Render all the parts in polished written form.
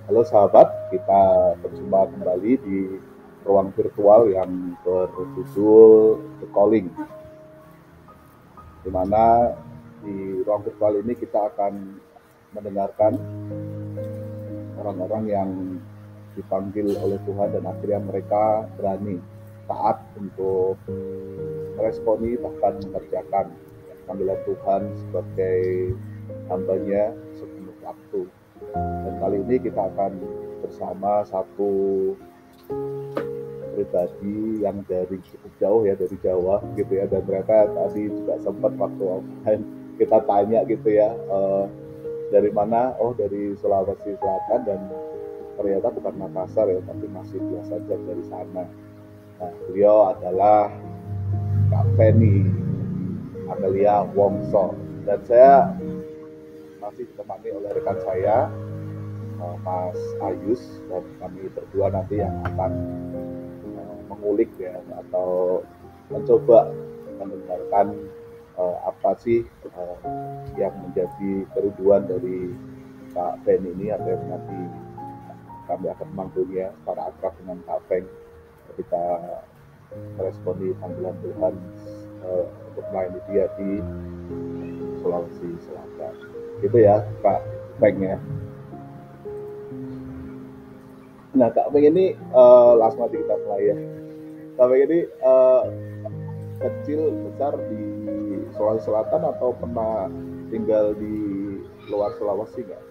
Halo sahabat, kita berjumpa kembali di ruang virtual yang berjudul The Calling, di mana di ruang virtual ini kita akan mendengarkan orang-orang yang dipanggil oleh Tuhan dan akhirnya mereka berani taat untuk meresponi bahkan mengerjakan panggilan Tuhan sebagai hambanya sepenuh waktu. Dan kali ini kita akan bersama satu pribadi yang dari cukup jauh ya, dari Jawa gitu ya, dan ternyata tadi juga sempat waktu offline kita tanya gitu ya, dari mana, oh dari Sulawesi Selatan, dan ternyata bukan Makassar ya, tapi masih biasa saja dari sana. Nah, beliau adalah Kak Feni Amelia Wongso, dan saya masih ditemani oleh rekan saya Mas Ayus, dan kami berdua nanti yang akan mengulik ya, atau mencoba mendengarkan apa sih yang menjadi kerinduan dari Kak Ben ini, atau yang nanti kami akan memanggilnya secara akrab dengan Kak Peng ketika meresponi panggilan Tuhan untuk melayani dia di Sulawesi Selatan. Gitu ya Kak Peng ya. Nah Kak Peng ini langsung aja kita mulai ya. Kak Peng ini kecil besar di Sulawesi Selatan atau pernah tinggal di luar Sulawesi nggak?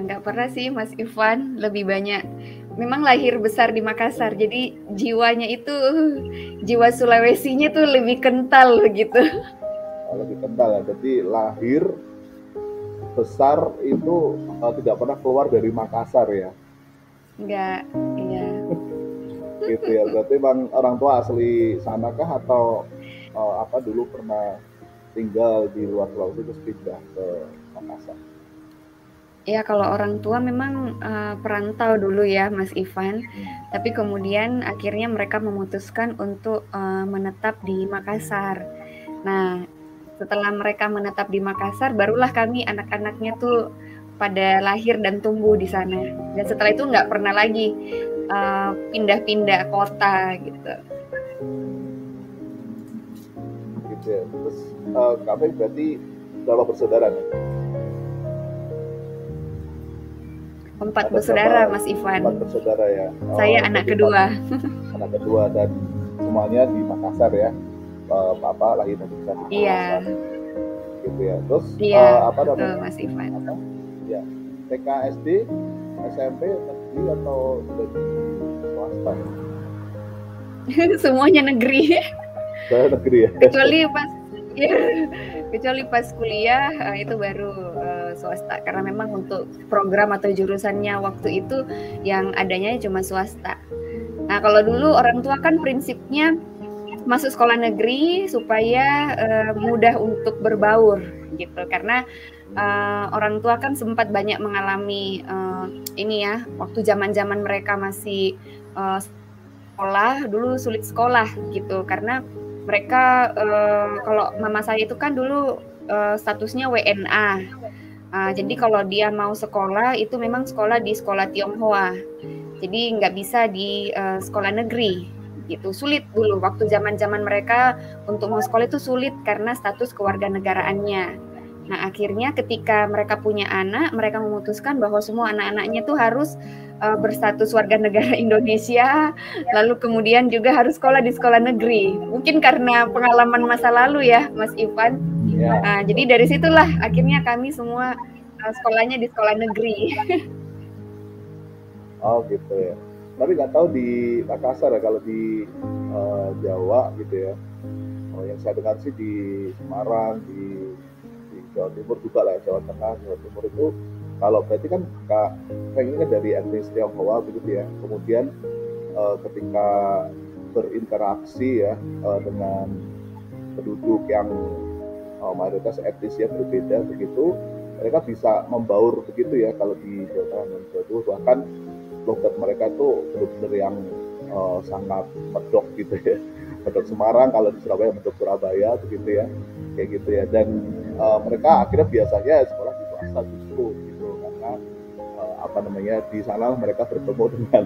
Nggak pernah sih Mas Ivan, lebih banyak memang lahir besar di Makassar, jadi jiwanya itu jiwa Sulawesinya tuh lebih kental gitu. Lebih kental ya. Jadi lahir besar itu tidak pernah keluar dari Makassar ya. Nggak, iya. Gitu ya. Berarti bang orang tua asli sana kah, atau apa dulu pernah tinggal di luar Sulawesi terus pindah ke Makassar? Ya kalau orang tua memang perantau dulu ya Mas Ivan, tapi kemudian akhirnya mereka memutuskan untuk menetap di Makassar. Nah, setelah mereka menetap di Makassar, barulah kami anak-anaknya tuh pada lahir dan tumbuh di sana. Dan setelah itu nggak pernah lagi pindah-pindah kota gitu. Gitu ya. Terus kami berarti berapa bersaudara nih? Empat Ada berapa? bersaudara, Mas 4 Ivan. bersaudara ya. Saya Oh, anak berarti kedua. anak kedua, dan semuanya di Makassar ya. Papa lahir dan besar di Iya, Makassar. Gitu ya. Terus iya, apa betul namanya? Mas Ivan. Apa? Ya, TK, SD, SMP negeri atau sudah di swasta? Semuanya negeri. Saya negeri ya. kecuali pas ya, kecuali pas kuliah itu baru swasta karena memang untuk program atau jurusannya waktu itu yang adanya cuma swasta. Nah, kalau dulu orang tua kan prinsipnya masuk sekolah negeri supaya mudah untuk berbaur gitu, karena orang tua kan sempat banyak mengalami ini ya, waktu zaman-zaman mereka masih sekolah, dulu sulit sekolah gitu, karena mereka kalau mama saya itu kan dulu statusnya WNA. Jadi kalau dia mau sekolah itu memang sekolah di sekolah Tionghoa. Jadi nggak bisa di sekolah negeri gitu. Sulit dulu waktu zaman-zaman mereka untuk mau sekolah itu sulit karena status kewarganegaraannya. Nah, akhirnya ketika mereka punya anak, mereka memutuskan bahwa semua anak-anaknya tuh harus berstatus warga negara Indonesia, lalu kemudian juga harus sekolah di sekolah negeri. Mungkin karena pengalaman masa lalu ya, Mas Ivan. Ya, Jadi dari situlah akhirnya kami semua sekolahnya di sekolah negeri. oh gitu ya. Tapi nggak tahu di Makassar ya, kalau di Jawa gitu ya. Oh, yang saya dengar sih di Semarang, di Jawa Timur juga lah, Jawa Tengah, Jawa Timur itu, kalau berarti kan Kak Feng ini kan dari etnis Tionghoa begitu ya. Kemudian ketika berinteraksi ya dengan penduduk yang mayoritas etnisnya berbeda begitu, mereka bisa membaur begitu ya. Kalau di Jawa Tengah dan Jawa Timur bahkan logat mereka itu benar-benar yang sangat medok gitu ya. Medok Semarang, kalau di Surabaya medok Surabaya begitu ya, kayak gitu ya. Dan mereka akhirnya biasanya sekolah di swasta justru gitu, karena di sana mereka bertemu dengan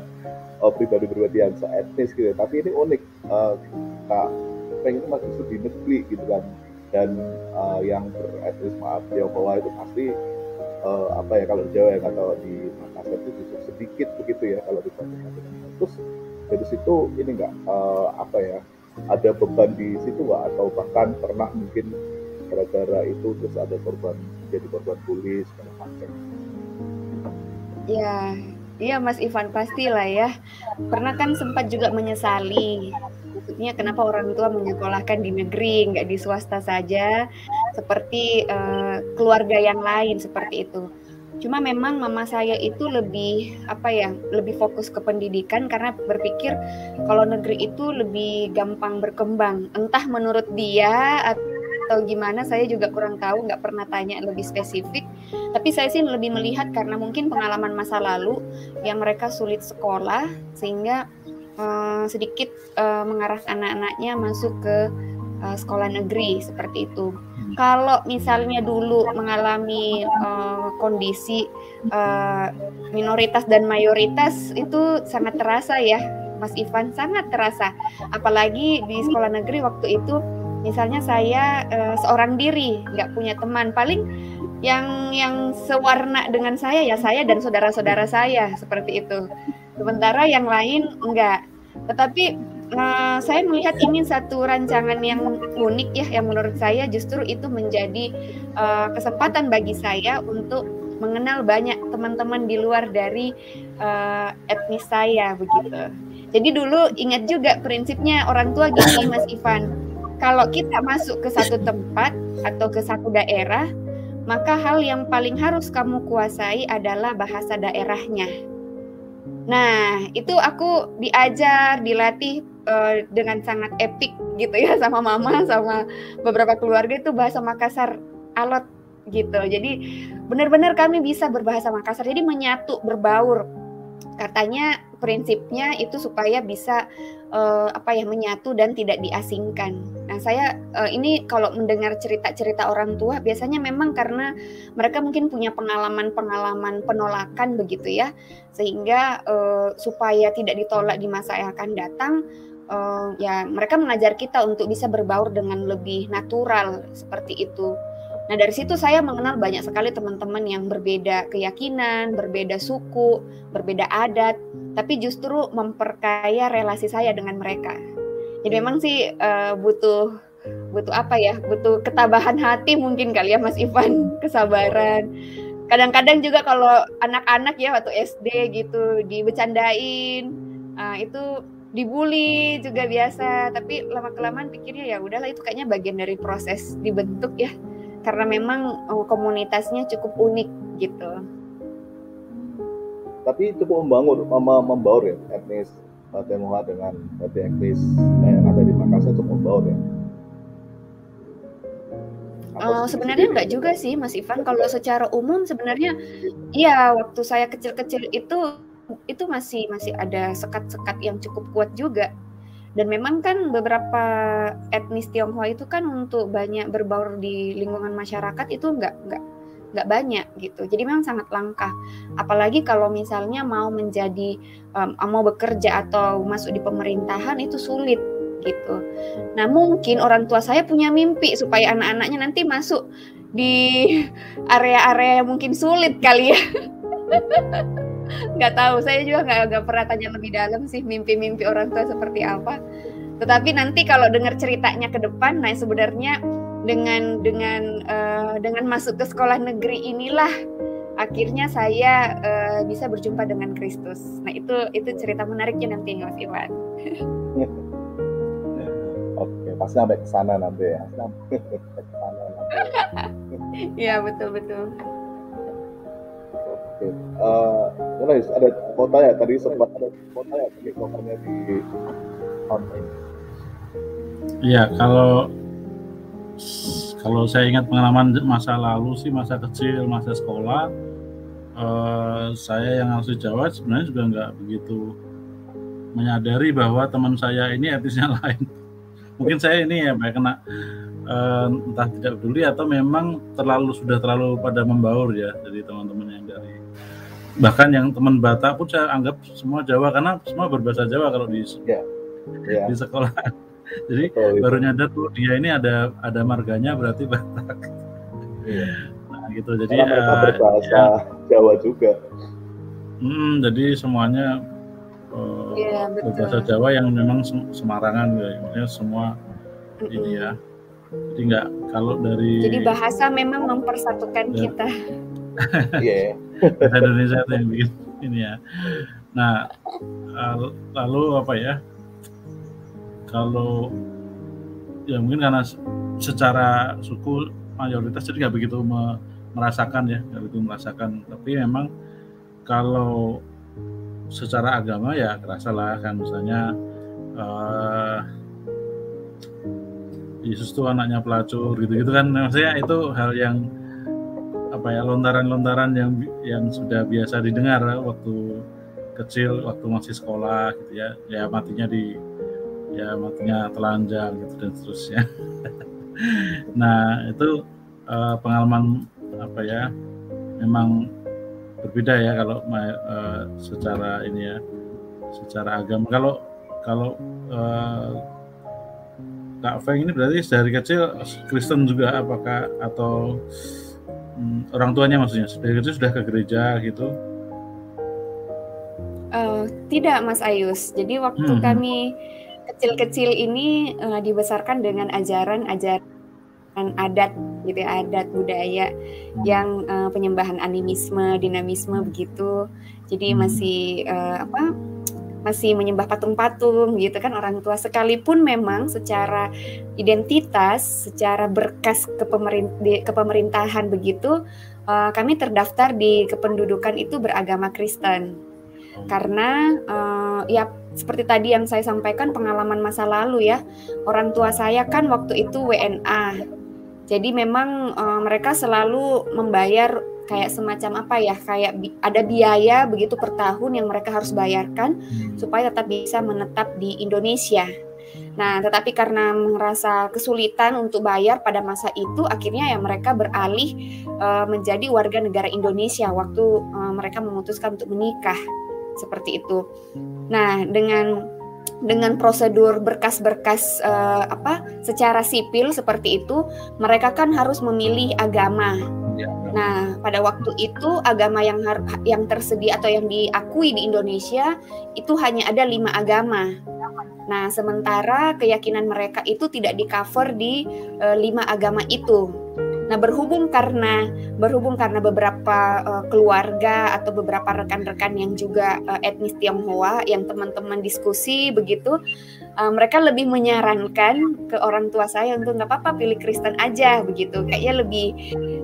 pribadi-pribadi yang seetnis gitu. Tapi ini unik, Kak Peng ini masih di negeri gitu kan, dan yang beretnis Tionghoa itu pasti kalau di Jawa ya, atau di Makassar itu justru sedikit begitu ya kalau dibandingkan dengan. Terus dari situ ini nggak ada beban di situ nggak, atau bahkan pernah mungkin gara-gara itu terus ada jadi korban bully segala macam? Ya, iya Mas Ivan, pastilah ya. Pernah kan sempat juga menyesali. Maksudnya kenapa orang tua menyekolahkan di negeri, nggak di swasta saja, seperti keluarga yang lain seperti itu. Cuma memang mama saya itu lebih lebih fokus ke pendidikan karena berpikir kalau negeri itu lebih gampang berkembang. Entah menurut dia atau gimana, saya juga kurang tahu, nggak pernah tanya lebih spesifik. Tapi saya sih lebih melihat karena mungkin pengalaman masa lalu yang mereka sulit sekolah sehingga sedikit mengarah anak-anaknya masuk ke sekolah negeri seperti itu. Kalau misalnya dulu mengalami kondisi minoritas dan mayoritas, itu sangat terasa ya Mas Ivan, sangat terasa. Apalagi di sekolah negeri waktu itu, misalnya saya seorang diri, nggak punya teman, paling yang sewarna dengan saya ya saya dan saudara-saudara saya seperti itu. Sementara yang lain enggak. Tetapi saya melihat ini satu rancangan yang unik ya, yang menurut saya justru itu menjadi kesempatan bagi saya untuk mengenal banyak teman-teman di luar dari etnis saya begitu. Jadi dulu ingat juga prinsipnya orang tua gini Mas Ivan, kalau kita masuk ke satu tempat atau ke satu daerah, maka hal yang paling harus kamu kuasai adalah bahasa daerahnya. Nah, itu aku diajar, dilatih dengan sangat epik gitu ya sama mama, sama beberapa keluarga itu bahasa Makassar alot gitu. Jadi benar-benar kami bisa berbahasa Makassar, jadi menyatu, berbaur. Katanya prinsipnya itu supaya bisa menyatu dan tidak diasingkan. Nah, saya ini kalau mendengar cerita-cerita orang tua biasanya memang karena mereka mungkin punya pengalaman-pengalaman penolakan begitu ya, sehingga supaya tidak ditolak di masa yang akan datang, ya mereka mengajar kita untuk bisa berbaur dengan lebih natural seperti itu. Nah, dari situ saya mengenal banyak sekali teman-teman yang berbeda keyakinan, berbeda suku, berbeda adat, tapi justru memperkaya relasi saya dengan mereka. Jadi memang sih butuh butuh ketabahan hati mungkin kali ya Mas Ivan, kesabaran. Kadang-kadang juga kalau anak-anak ya waktu SD gitu dibecandain, itu dibully juga biasa, tapi lama-kelamaan pikirnya ya udahlah, itu kayaknya bagian dari proses dibentuk ya. Karena memang komunitasnya cukup unik gitu. Tapi cukup membaur ya etnis Tionghoa dengan etnis yang ada di Makassar, cukup membaur ya. Sebenarnya enggak juga sih Mas Ivan. Kalau secara umum sebenarnya iya, waktu saya kecil-kecil itu masih ada sekat-sekat yang cukup kuat juga. Dan memang kan beberapa etnis Tionghoa itu kan untuk banyak berbaur di lingkungan masyarakat itu nggak banyak gitu. Jadi memang sangat langka. Apalagi kalau misalnya mau bekerja atau masuk di pemerintahan itu sulit gitu. Nah, mungkin orang tua saya punya mimpi supaya anak-anaknya nanti masuk di area-area yang mungkin sulit kali ya. Nggak tahu, saya juga nggak pernah tanya lebih dalam sih mimpi-mimpi orang tua seperti apa. Tetapi nanti kalau dengar ceritanya ke depan, nah sebenarnya dengan masuk ke sekolah negeri inilah akhirnya saya bisa berjumpa dengan Kristus. Nah itu cerita menariknya nanti Mas Iwan. Oke, pasti sampai ke sana nanti ya. Iya betul. Oke, ada kota ya tadi sempat ada kota ya tadi kotanya di online. Iya, kalau saya ingat pengalaman masa lalu sih, masa kecil, masa sekolah, saya yang asli Jawa sebenarnya juga nggak begitu menyadari bahwa teman saya ini etnisnya lain. Mungkin saya ini ya kena entah tidak peduli atau memang sudah terlalu pada membaur ya dari teman-teman yang dari bahkan yang teman Batak pun saya anggap semua Jawa, karena semua berbahasa Jawa kalau di di sekolah. Jadi baru nyadar tuh dia ini ada marganya berarti Batak. Nah gitu, jadi mereka berbahasa Jawa juga. Jadi semuanya berbahasa Jawa yang memang Semarangan, maksudnya semua ini ya. Jadi nggak, kalau dari, jadi bahasa memang mempersatukan kita. Iya. Bahasa Indonesia itu yang bikin ini ya. Nah, lalu apa ya? Kalau ya mungkin karena secara suku mayoritas jadi nggak begitu merasakan ya, nggak begitu merasakan. Tapi memang kalau secara agama ya kerasa lah kan, misalnya Yesus tuh anaknya pelacur gitu-gitu kan, maksudnya itu hal yang apa ya, lontaran-lontaran yang sudah biasa didengar waktu kecil, waktu masih sekolah gitu ya, ya matinya telanjang gitu dan seterusnya. Nah itu pengalaman apa ya, memang berbeda ya kalau secara ini ya, secara agama. Kalau Kak Feng ini berarti dari kecil Kristen juga, apakah atau orang tuanya maksudnya dari kecil sudah ke gereja gitu? Tidak Mas Ayus. Jadi waktu kami kecil-kecil ini dibesarkan dengan ajaran adat gitu ya, adat budaya yang penyembahan animisme, dinamisme begitu. Jadi masih menyembah patung-patung gitu kan orang tua, sekalipun memang secara identitas, secara berkas kepemerintahan begitu kami terdaftar di kependudukan itu beragama Kristen. Karena ya seperti tadi yang saya sampaikan, pengalaman masa lalu ya, orang tua saya kan waktu itu WNA. Jadi memang mereka selalu membayar kayak semacam apa ya, kayak ada biaya begitu per tahun yang mereka harus bayarkan supaya tetap bisa menetap di Indonesia. Nah, tetapi karena merasa kesulitan untuk bayar pada masa itu, akhirnya ya mereka beralih menjadi warga negara Indonesia waktu mereka memutuskan untuk menikah, seperti itu. Nah, dengan prosedur berkas-berkas secara sipil seperti itu, mereka kan harus memilih agama. Nah, pada waktu itu agama yang tersedia atau yang diakui di Indonesia itu hanya ada 5 agama. Nah, sementara keyakinan mereka itu tidak di-cover di 5 agama itu. Nah, berhubung karena beberapa keluarga atau beberapa rekan-rekan yang juga etnis Tionghoa yang teman-teman diskusi begitu, mereka lebih menyarankan ke orang tua saya untuk nggak apa-apa pilih Kristen aja begitu, kayaknya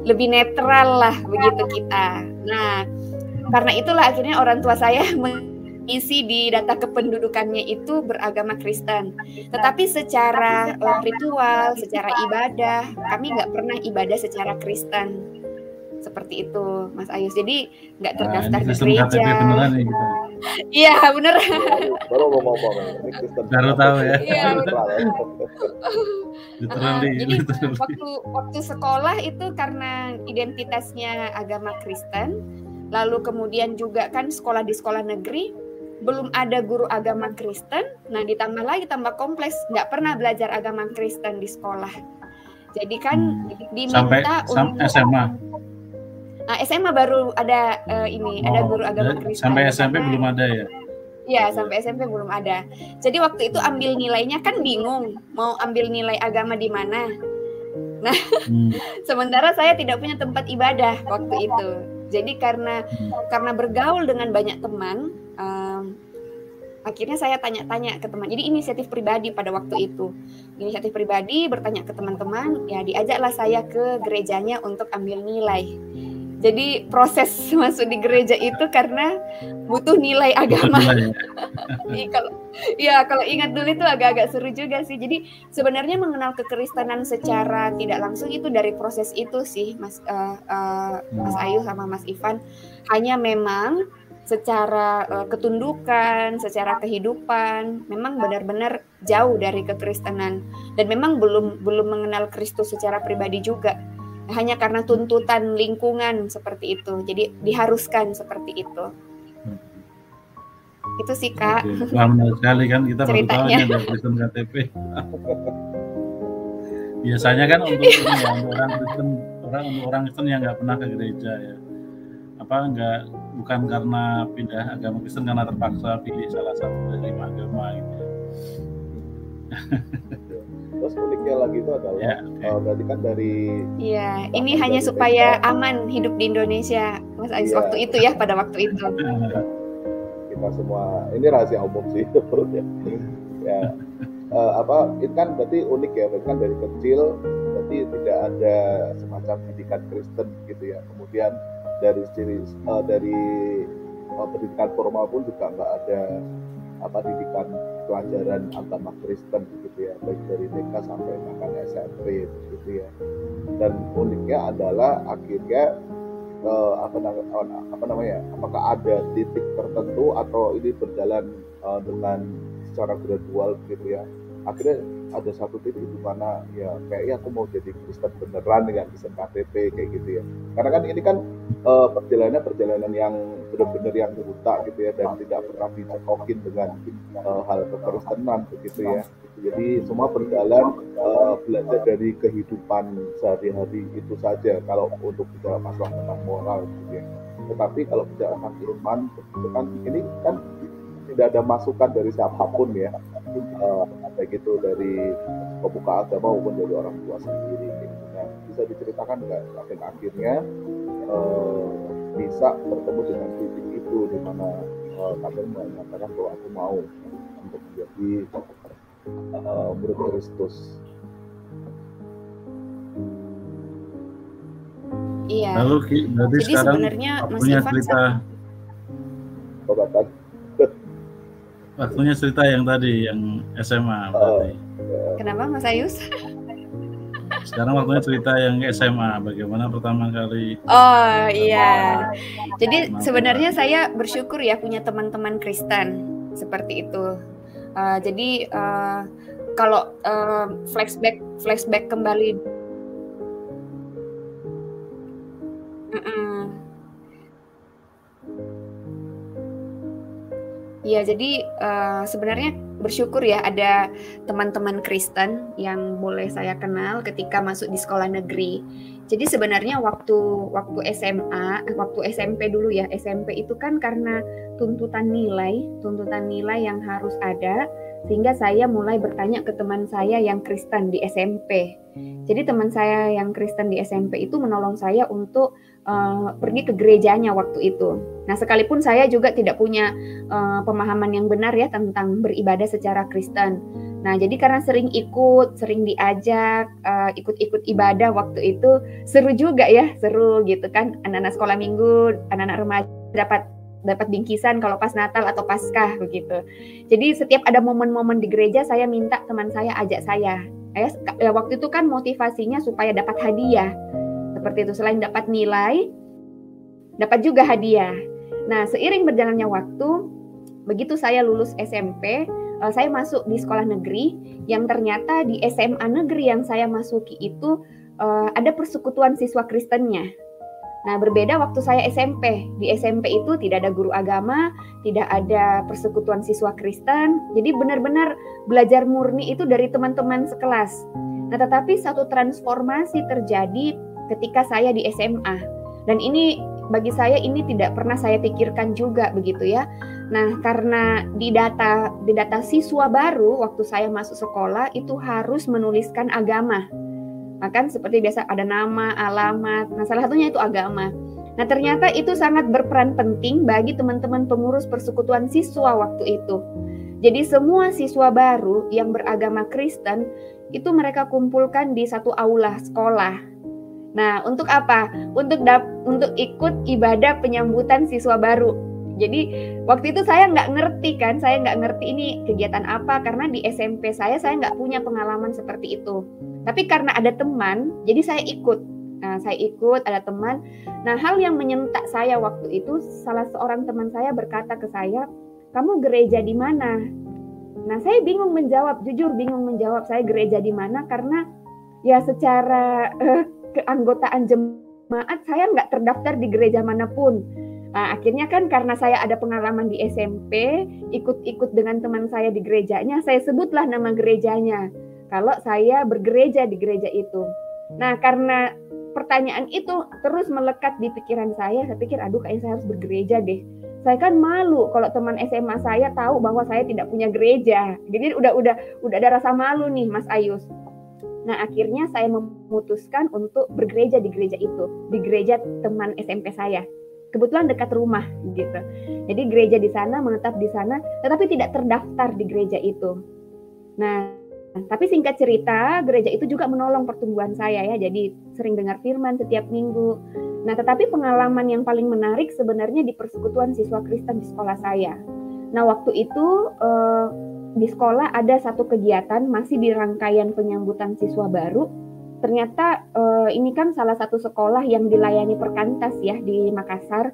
lebih netral lah begitu kita. Nah, karena itulah akhirnya orang tua saya isi di data kependudukannya itu beragama Kristen. Tetapi secara ritual, secara ibadah, kami nggak pernah ibadah secara Kristen. Seperti itu, Mas Ayus. Jadi nggak terdaftar di gereja. Iya, bener. Baru mau ngomong, ini Kristen. Baru tahu ya. Iya, jadi waktu sekolah itu karena identitasnya agama Kristen, lalu kemudian juga kan sekolah di sekolah negeri, belum ada guru agama Kristen. Nah, tambah kompleks, nggak pernah belajar agama Kristen di sekolah. Jadi kan diminta sampai SMA. Nah, SMA baru ada ada guru agama Kristen. Sampai SMP belum ada ya? Iya, sampai SMP belum ada. Jadi waktu itu ambil nilainya kan bingung, mau ambil nilai agama di mana. Nah, sementara saya tidak punya tempat ibadah waktu itu. Jadi karena bergaul dengan banyak teman, akhirnya saya tanya-tanya ke teman. Jadi inisiatif pribadi pada waktu itu. Inisiatif pribadi bertanya ke teman-teman, ya diajaklah saya ke gerejanya untuk ambil nilai. Jadi proses masuk di gereja itu karena butuh nilai agama. Kalau ingat dulu itu agak-agak seru juga sih. Jadi sebenarnya mengenal kekristenan secara tidak langsung itu dari proses itu sih, Mas Ayu sama Mas Ivan. Hanya memang secara ketundukan, secara kehidupan, memang benar-benar jauh dari kekristenan dan memang belum mengenal Kristus secara pribadi juga. hanya karena tuntutan lingkungan seperti itu. Jadi diharuskan seperti itu. Itu sih Kak. Oke. Wah, menarik sekali kan, kita baru tahu Ceritanya. ini ada Kristen KTP. Biasanya kan untuk ini ya, untuk orang Kristen yang nggak pernah ke gereja ya. Bukan karena pindah agama Kristen karena terpaksa pilih salah satu dari 5 agama gitu ya. Terus uniknya lagi itu adalah Ya, oke. berarti kan dari Iya, bahkan ini hanya dari supaya TK, aman hidup di Indonesia, Mas Ais, Iya. waktu itu ya, pada waktu itu. kita semua ini rahasia umum sih ya. Itu kan berarti unik ya, berarti kan dari kecil berarti tidak ada semacam pendidikan Kristen gitu ya. Kemudian dari pendidikan formal pun juga nggak ada pendidikan pelajaran agama Kristen gitu ya, baik dari TK sampai bahkan SMP gitu ya. Dan uniknya adalah akhirnya apakah ada titik tertentu atau ini berjalan dengan secara gradual gitu ya, akhirnya ada satu titik di mana ya kayaknya aku mau jadi Kristen beneran dengan Kristen KTP kayak gitu ya. Karena kan ini kan perjalanan yang benar-benar yang buta gitu ya, dan tidak pernah dicekokin dengan hal kekristenan begitu ya. Jadi semua berjalan belajar dari kehidupan sehari-hari itu saja kalau untuk bicara masalah tentang moral gitu ya. Tetapi kalau bicara tentang iman itu kan ini kan tidak ada masukan dari siapapun ya, baik itu dari pemuka agama maupun dari orang tua sendiri gitu. Nah, bisa diceritakan nggak akhirnya bisa bertemu dengan titik itu di mana kalian menyatakan bahwa aku mau untuk menjadi murid Kristus. Iya. Lalu berarti Jadi sekarang sebenarnya Mas waktunya Ivan cerita waktunya cerita yang tadi yang SMA berarti. Kenapa Mas Ayus? Sekarang waktunya cerita yang SMA, bagaimana pertama kali. Oh iya. Jadi sebenarnya saya bersyukur ya punya teman-teman Kristen seperti itu. Jadi kalau flashback kembali. Ya, jadi sebenarnya bersyukur ya ada teman-teman Kristen yang boleh saya kenal ketika masuk di sekolah negeri. Jadi sebenarnya waktu SMA, waktu SMP dulu ya, SMP itu kan karena tuntutan nilai yang harus ada, sehingga saya mulai bertanya ke teman saya yang Kristen di SMP. Jadi teman saya yang Kristen di SMP itu menolong saya untuk pergi ke gerejanya waktu itu. Nah, sekalipun saya juga tidak punya pemahaman yang benar ya tentang beribadah secara Kristen. Nah, jadi karena sering diajak, ikut ibadah waktu itu, seru juga ya, seru gitu kan. Anak-anak sekolah minggu, anak-anak remaja dapat bingkisan kalau pas Natal atau Paskah begitu. Jadi setiap ada momen-momen di gereja, saya minta teman saya ajak saya. Waktu itu kan motivasinya supaya dapat hadiah. Seperti itu, selain dapat nilai, dapat juga hadiah. Nah, seiring berjalannya waktu, begitu saya lulus SMP, saya masuk di sekolah negeri, yang ternyata di SMA negeri yang saya masuki itu ada persekutuan siswa Kristennya. Nah, berbeda waktu saya SMP. Di SMP itu tidak ada guru agama, tidak ada persekutuan siswa Kristen. Jadi benar-benar belajar murni itu dari teman-teman sekelas. Nah, tetapi satu transformasi terjadi ketika saya di SMA. Dan ini bagi saya ini tidak pernah saya pikirkan juga begitu ya. Nah, karena di data siswa baru waktu saya masuk sekolah itu harus menuliskan agama. Kan seperti biasa ada nama, alamat. Nah, salah satunya itu agama. Nah, ternyata itu sangat berperan penting bagi teman-teman pengurus persekutuan siswa waktu itu. Jadi semua siswa baru yang beragama Kristen itu mereka kumpulkan di satu aula sekolah. Nah, untuk apa? Untuk ikut ibadah penyambutan siswa baru. Jadi waktu itu saya nggak ngerti ini kegiatan apa, karena di SMP saya nggak punya pengalaman seperti itu. Tapi karena ada teman, jadi saya ikut. Nah, saya ikut, ada teman. Nah, hal yang menyentak saya waktu itu, salah seorang teman saya berkata ke saya, "Kamu gereja di mana?" Nah, saya bingung menjawab, jujur bingung menjawab saya gereja di mana, karena ya secara keanggotaan jemaat, saya nggak terdaftar di gereja manapun. Nah, akhirnya kan karena saya ada pengalaman di SMP, ikut-ikut dengan teman saya di gerejanya, saya sebutlah nama gerejanya. Kalau saya bergereja di gereja itu. Nah, karena pertanyaan itu terus melekat di pikiran saya pikir, aduh kayaknya saya harus bergereja deh. Saya kan malu kalau teman SMA saya tahu bahwa saya tidak punya gereja. Jadi udah ada rasa malu nih, Mas Ayus. Nah, akhirnya saya memutuskan untuk bergereja di gereja itu, di gereja teman SMP saya. Kebetulan dekat rumah gitu. Jadi gereja di sana, menetap di sana, tetapi tidak terdaftar di gereja itu. Nah, tapi singkat cerita, gereja itu juga menolong pertumbuhan saya ya. Jadi sering dengar firman setiap minggu. Nah, tetapi pengalaman yang paling menarik sebenarnya di persekutuan siswa Kristen di sekolah saya. Nah, waktu itu di sekolah ada satu kegiatan masih di rangkaian penyambutan siswa baru. Ternyata ini kan salah satu sekolah yang dilayani perkantas ya di Makassar.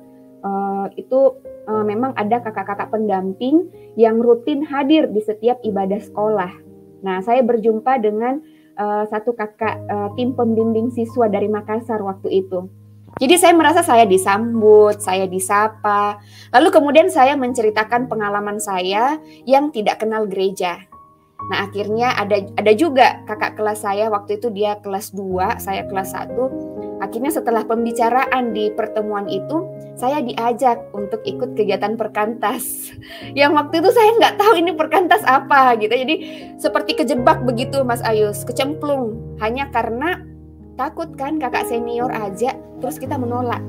Itu memang ada kakak-kakak pendamping yang rutin hadir di setiap ibadah sekolah. Nah, saya berjumpa dengan satu kakak tim pembimbing siswa dari Makassar waktu itu. Jadi saya merasa saya disambut, saya disapa. Lalu kemudian saya menceritakan pengalaman saya yang tidak kenal gereja. Nah, akhirnya ada juga kakak kelas saya, waktu itu dia kelas 2, saya kelas 1. Akhirnya setelah pembicaraan di pertemuan itu, saya diajak untuk ikut kegiatan perkantas. Yang waktu itu saya nggak tahu ini perkantas apa gitu. Jadi seperti kejebak begitu, Mas Ayus, kecemplung. Hanya karena takut kan kakak senior aja, terus kita menolak.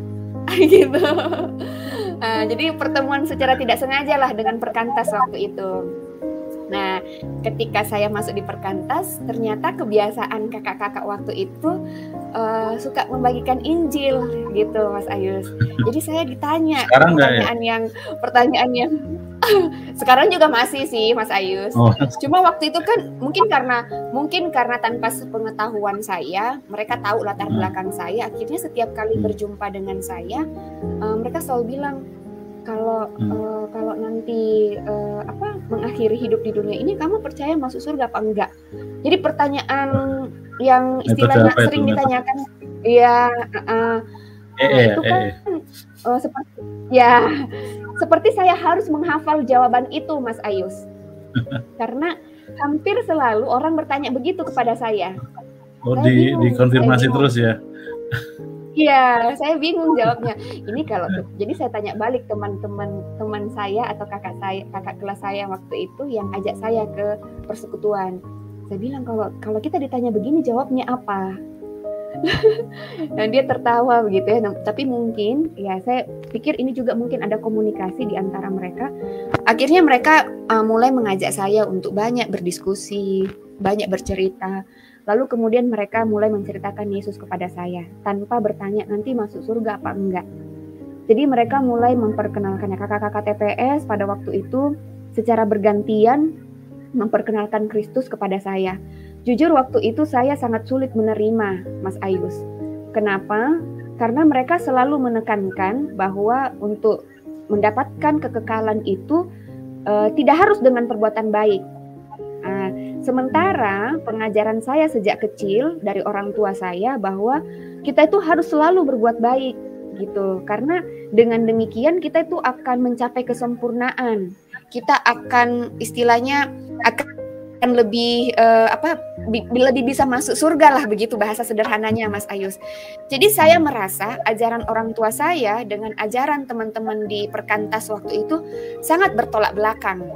Gitu. Nah, jadi pertemuan secara tidak sengaja lah dengan perkantas waktu itu. Nah, ketika saya masuk di perkantas, ternyata kebiasaan kakak-kakak waktu itu suka membagikan Injil gitu, Mas Ayus. Jadi saya ditanya pertanyaan yang sekarang juga masih sih, Mas Ayus. Oh. Cuma waktu itu kan mungkin karena tanpa sepengetahuan saya, mereka tahu latar belakang saya. Akhirnya setiap kali berjumpa dengan saya, mereka selalu bilang, kalau nanti mengakhiri hidup di dunia ini, kamu percaya masuk surga apa enggak? Jadi pertanyaan yang istilahnya sering ditanyakan, itu kan seperti saya harus menghafal jawaban itu, Mas Ayus. Karena hampir selalu orang bertanya begitu kepada saya. Oh, dikonfirmasi terus ya? Iya, saya bingung jawabnya. Ini jadi saya tanya balik teman saya atau kakak kelas saya waktu itu yang ajak saya ke persekutuan. Saya bilang kalau kita ditanya begini jawabnya apa? Dan dia tertawa begitu ya. Tapi mungkin ya saya pikir ini juga mungkin ada komunikasi di antara mereka. Akhirnya mereka mulai mengajak saya untuk banyak berdiskusi, banyak bercerita. Lalu kemudian mereka mulai menceritakan Yesus kepada saya tanpa bertanya nanti masuk surga apa enggak. Jadi mereka mulai memperkenalkannya. Kakak-kakak TPS pada waktu itu secara bergantian memperkenalkan Kristus kepada saya. Jujur waktu itu saya sangat sulit menerima, Mas Ayus. Kenapa? Karena mereka selalu menekankan bahwa untuk mendapatkan kekekalan itu tidak harus dengan perbuatan baik. Sementara pengajaran saya sejak kecil dari orang tua saya bahwa kita itu harus selalu berbuat baik gitu. Karena dengan demikian kita itu akan mencapai kesempurnaan. Kita akan istilahnya akan lebih lebih bisa masuk surga lah, begitu bahasa sederhananya, Mas Ayus. Jadi saya merasa ajaran orang tua saya dengan ajaran teman-teman di perkantas waktu itu sangat bertolak belakang.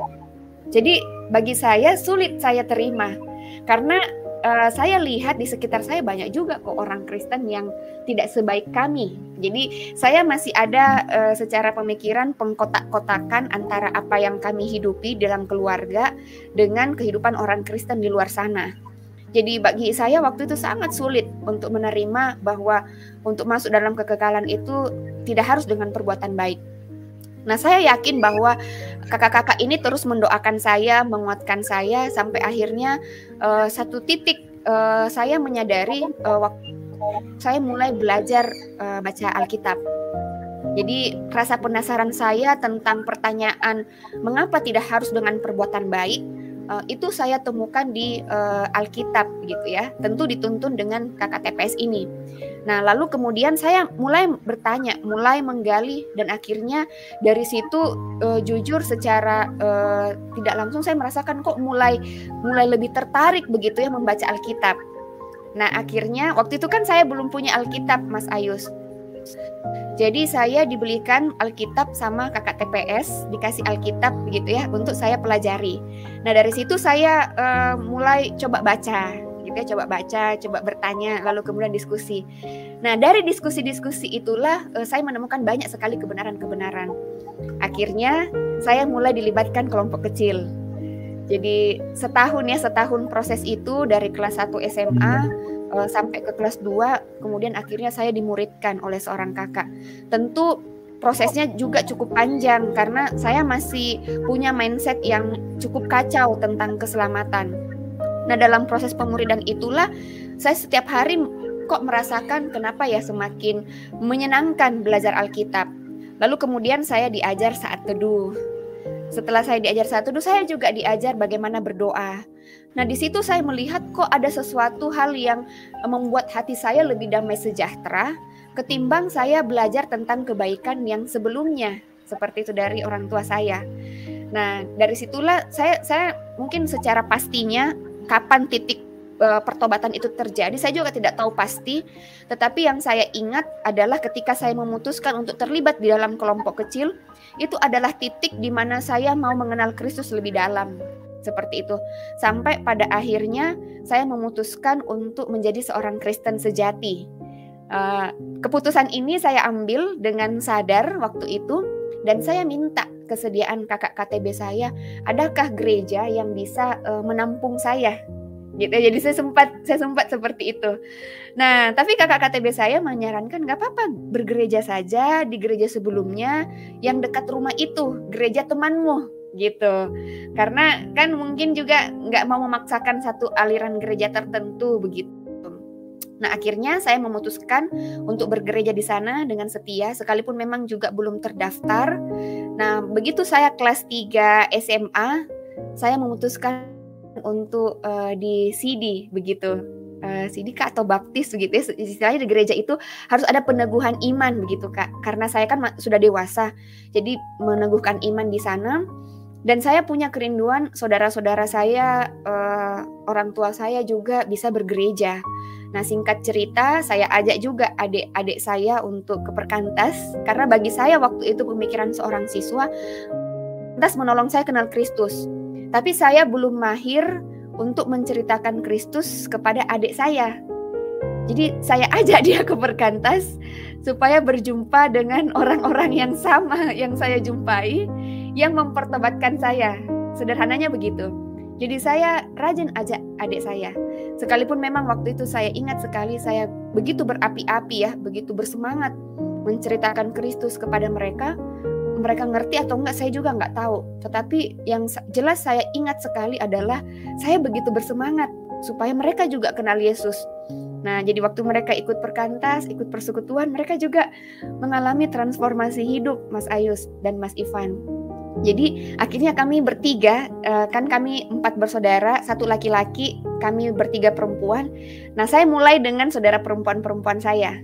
Jadi bagi saya sulit saya terima karena saya lihat di sekitar saya banyak juga kok orang Kristen yang tidak sebaik kami. Jadi saya masih ada secara pemikiran pengkotak-kotakan antara apa yang kami hidupi dalam keluarga dengan kehidupan orang Kristen di luar sana. Jadi bagi saya waktu itu sangat sulit untuk menerima bahwa untuk masuk dalam kekekalan itu tidak harus dengan perbuatan baik. Nah, saya yakin bahwa kakak-kakak ini terus mendoakan saya, menguatkan saya, sampai akhirnya satu titik saya menyadari waktu saya mulai belajar baca Alkitab. Jadi rasa penasaran saya tentang pertanyaan mengapa tidak harus dengan perbuatan baik itu saya temukan di Alkitab gitu ya. Tentu dituntun dengan KKTPS ini. Nah, lalu kemudian saya mulai bertanya, mulai menggali, dan akhirnya dari situ jujur secara tidak langsung saya merasakan kok mulai lebih tertarik begitu ya membaca Alkitab. Nah, akhirnya waktu itu kan saya belum punya Alkitab, Mas Ayus. Jadi saya dibelikan Alkitab sama kakak TPS, dikasih Alkitab begitu ya untuk saya pelajari. Nah, dari situ saya mulai coba baca gitu ya, coba bertanya, lalu kemudian diskusi. Nah, dari diskusi-diskusi itulah saya menemukan banyak sekali kebenaran-kebenaran. Akhirnya saya mulai dilibatkan kelompok kecil. Jadi setahun proses itu dari kelas 1 SMA sampai ke kelas 2, kemudian akhirnya saya dimuridkan oleh seorang kakak. Tentu prosesnya juga cukup panjang karena saya masih punya mindset yang cukup kacau tentang keselamatan. Nah, dalam proses pemuridan itulah saya setiap hari kok merasakan kenapa ya semakin menyenangkan belajar Alkitab. Lalu kemudian saya diajar saat teduh. Setelah saya diajar saat teduh, saya juga diajar bagaimana berdoa. Nah, di situ saya melihat kok ada sesuatu hal yang membuat hati saya lebih damai sejahtera ketimbang saya belajar tentang kebaikan yang sebelumnya, seperti itu dari orang tua saya. Nah, dari situlah saya mungkin secara pastinya kapan titik pertobatan itu terjadi, saya juga tidak tahu pasti. Tetapi yang saya ingat adalah ketika saya memutuskan untuk terlibat di dalam kelompok kecil, itu adalah titik di mana saya mau mengenal Kristus lebih dalam. Seperti itu. Sampai pada akhirnya saya memutuskan untuk menjadi seorang Kristen sejati. Keputusan ini saya ambil dengan sadar waktu itu, dan saya minta kesediaan kakak KTB saya, adakah gereja yang bisa menampung saya? Gitu. Jadi saya sempat seperti itu. Nah, tapi kakak KTB saya menyarankan nggak apa-apa, bergereja saja di gereja sebelumnya yang dekat rumah itu, gereja temanmu gitu. Karena kan mungkin juga nggak mau memaksakan satu aliran gereja tertentu begitu. Nah, akhirnya saya memutuskan untuk bergereja di sana dengan setia, sekalipun memang juga belum terdaftar. Nah, begitu saya kelas 3 SMA, saya memutuskan untuk di CD begitu, CD Kak atau baptis begitu ya. Istilahnya di gereja itu harus ada peneguhan iman begitu Kak, karena saya kan sudah dewasa, jadi meneguhkan iman di sana. Dan saya punya kerinduan saudara-saudara saya, orang tua saya juga bisa bergereja. Nah, singkat cerita, saya ajak juga adik-adik saya untuk ke Perkantas, karena bagi saya waktu itu pemikiran seorang siswa, Perkantas menolong saya kenal Kristus. Tapi saya belum mahir untuk menceritakan Kristus kepada adik saya. Jadi saya ajak dia ke Perkantas supaya berjumpa dengan orang-orang yang sama yang saya jumpai, yang mempertobatkan saya. Sederhananya begitu. Jadi saya rajin ajak adik saya. Sekalipun memang waktu itu saya ingat sekali, saya begitu berapi-api ya, begitu bersemangat menceritakan Kristus kepada mereka. Mereka ngerti atau enggak saya juga enggak tahu. Tetapi yang jelas saya ingat sekali adalah saya begitu bersemangat supaya mereka juga kenal Yesus. Nah, jadi waktu mereka ikut Perkantas, ikut persekutuan, mereka juga mengalami transformasi hidup, Mas Ayus dan Mas Ivan. Jadi akhirnya kami bertiga, kan kami 4 bersaudara, 1 laki-laki, kami bertiga perempuan. Nah, saya mulai dengan saudara perempuan-perempuan saya.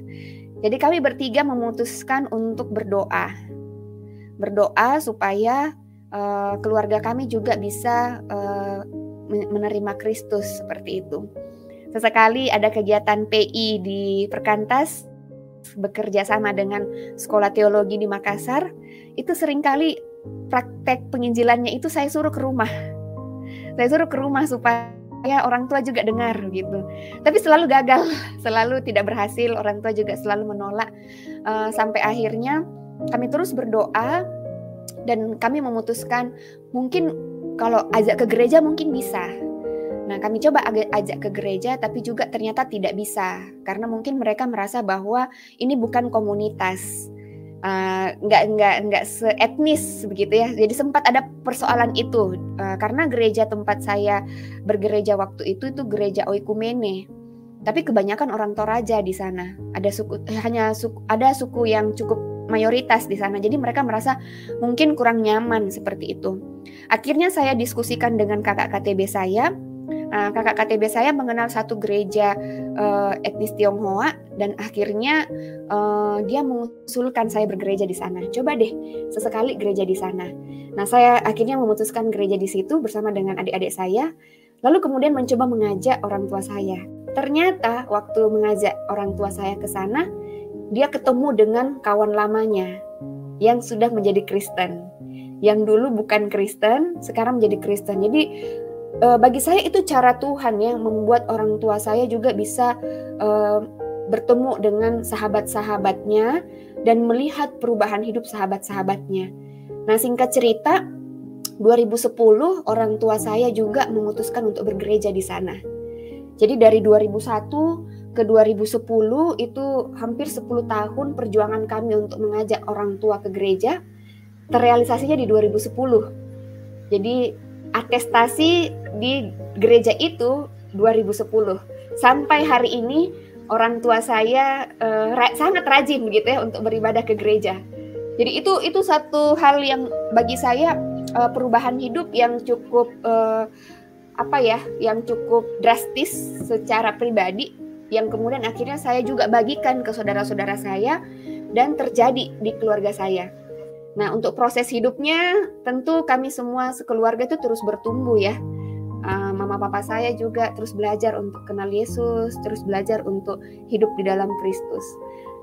Jadi kami bertiga memutuskan untuk berdoa supaya keluarga kami juga bisa menerima Kristus seperti itu. Sesekali ada kegiatan PI di Perkantas, bekerja sama dengan Sekolah Teologi di Makassar, itu seringkali praktek penginjilannya itu saya suruh ke rumah. Saya suruh ke rumah supaya orang tua juga dengar gitu. Tapi selalu gagal, selalu tidak berhasil, orang tua juga selalu menolak. Sampai akhirnya kami terus berdoa dan kami memutuskan mungkin kalau ajak ke gereja mungkin bisa. Nah, kami coba ajak ke gereja tapi juga ternyata tidak bisa karena mungkin mereka merasa bahwa ini bukan komunitas, nggak seetnis begitu ya. Jadi sempat ada persoalan itu karena gereja tempat saya bergereja waktu itu gereja oikumene. Tapi kebanyakan orang Toraja di sana. Ada suku yang cukup mayoritas di sana. Jadi mereka merasa mungkin kurang nyaman seperti itu. Akhirnya saya diskusikan dengan kakak KTB saya. Kakak KTB saya mengenal satu gereja etnis Tionghoa dan akhirnya dia mengusulkan saya bergereja di sana. Coba deh sesekali gereja di sana. Nah, saya akhirnya memutuskan gereja di situ bersama dengan adik-adik saya. Lalu kemudian mencoba mengajak orang tua saya. Ternyata waktu mengajak orang tua saya ke sana, dia ketemu dengan kawan lamanya yang sudah menjadi Kristen. Yang dulu bukan Kristen, sekarang menjadi Kristen. Jadi bagi saya itu cara Tuhan yang membuat orang tua saya juga bisa bertemu dengan sahabat-sahabatnya dan melihat perubahan hidup sahabat-sahabatnya. Nah, singkat cerita, 2010 orang tua saya juga memutuskan untuk bergereja di sana. Jadi dari 2001 ke 2010 itu hampir 10 tahun perjuangan kami untuk mengajak orang tua ke gereja, terrealisasinya di 2010. Jadi atestasi di gereja itu 2010. Sampai hari ini orang tua saya sangat rajin begitu ya untuk beribadah ke gereja. Jadi itu satu hal yang bagi saya perubahan hidup yang cukup yang cukup drastis secara pribadi, yang kemudian akhirnya saya juga bagikan ke saudara-saudara saya dan terjadi di keluarga saya. Nah, untuk proses hidupnya tentu kami semua sekeluarga itu terus bertumbuh ya. Mama papa saya juga terus belajar untuk kenal Yesus, terus belajar untuk hidup di dalam Kristus.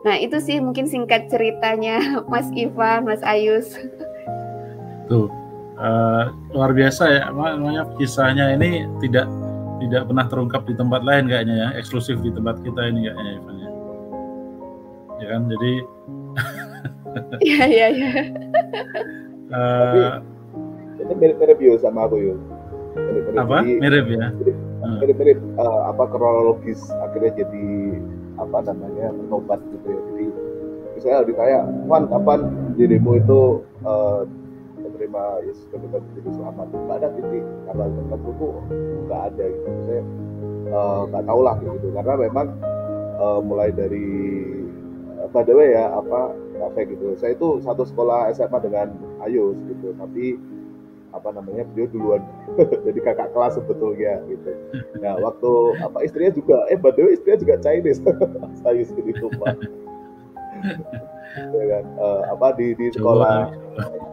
Nah, itu sih mungkin singkat ceritanya Mas Ivan, Mas Ayus. Tuh, luar biasa ya, namanya kisahnya ini tidak pernah terungkap di tempat lain kayaknya ya, eksklusif di tempat kita ini kayaknya Ivan ya. Ya kan, jadi Iya. Ini mirip Yus sama aku Yus. Mirip ya. Mirip kronologis akhirnya jadi bertobat gitu ya. Jadi misalnya ditanya, "Wan, kapan dirimu itu menerima Yesus sebagai Juru Selamat?" Nggak ada titik tanggal tertentu tuh, nggak ada gitu. Saya nggak tahu lah gitu, karena memang mulai dari by the way ya kayak gitu. Saya itu satu sekolah SMA dengan Ayus gitu, tapi beliau duluan jadi kakak kelas sebetulnya gitu. Nah, waktu istrinya juga by the way istrinya juga Chinese. Ayus gitu Pak. Ya kan, di sekolah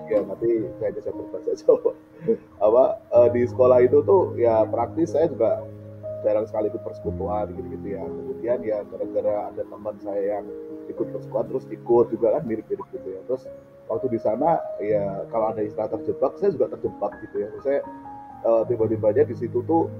ya, nanti saya bisa berbahasa Jawa. Di sekolah itu tuh ya praktis saya juga jarang sekali ikut persekutuan gitu ya. Kemudian ya gara-gara ada teman saya yang ikut persekutuan terus ikut juga kan mirip-mirip gitu ya. Terus waktu di sana ya kalau ada istilah terjebak, saya juga terjebak gitu ya. Saya tiba-tiba aja di situ tuh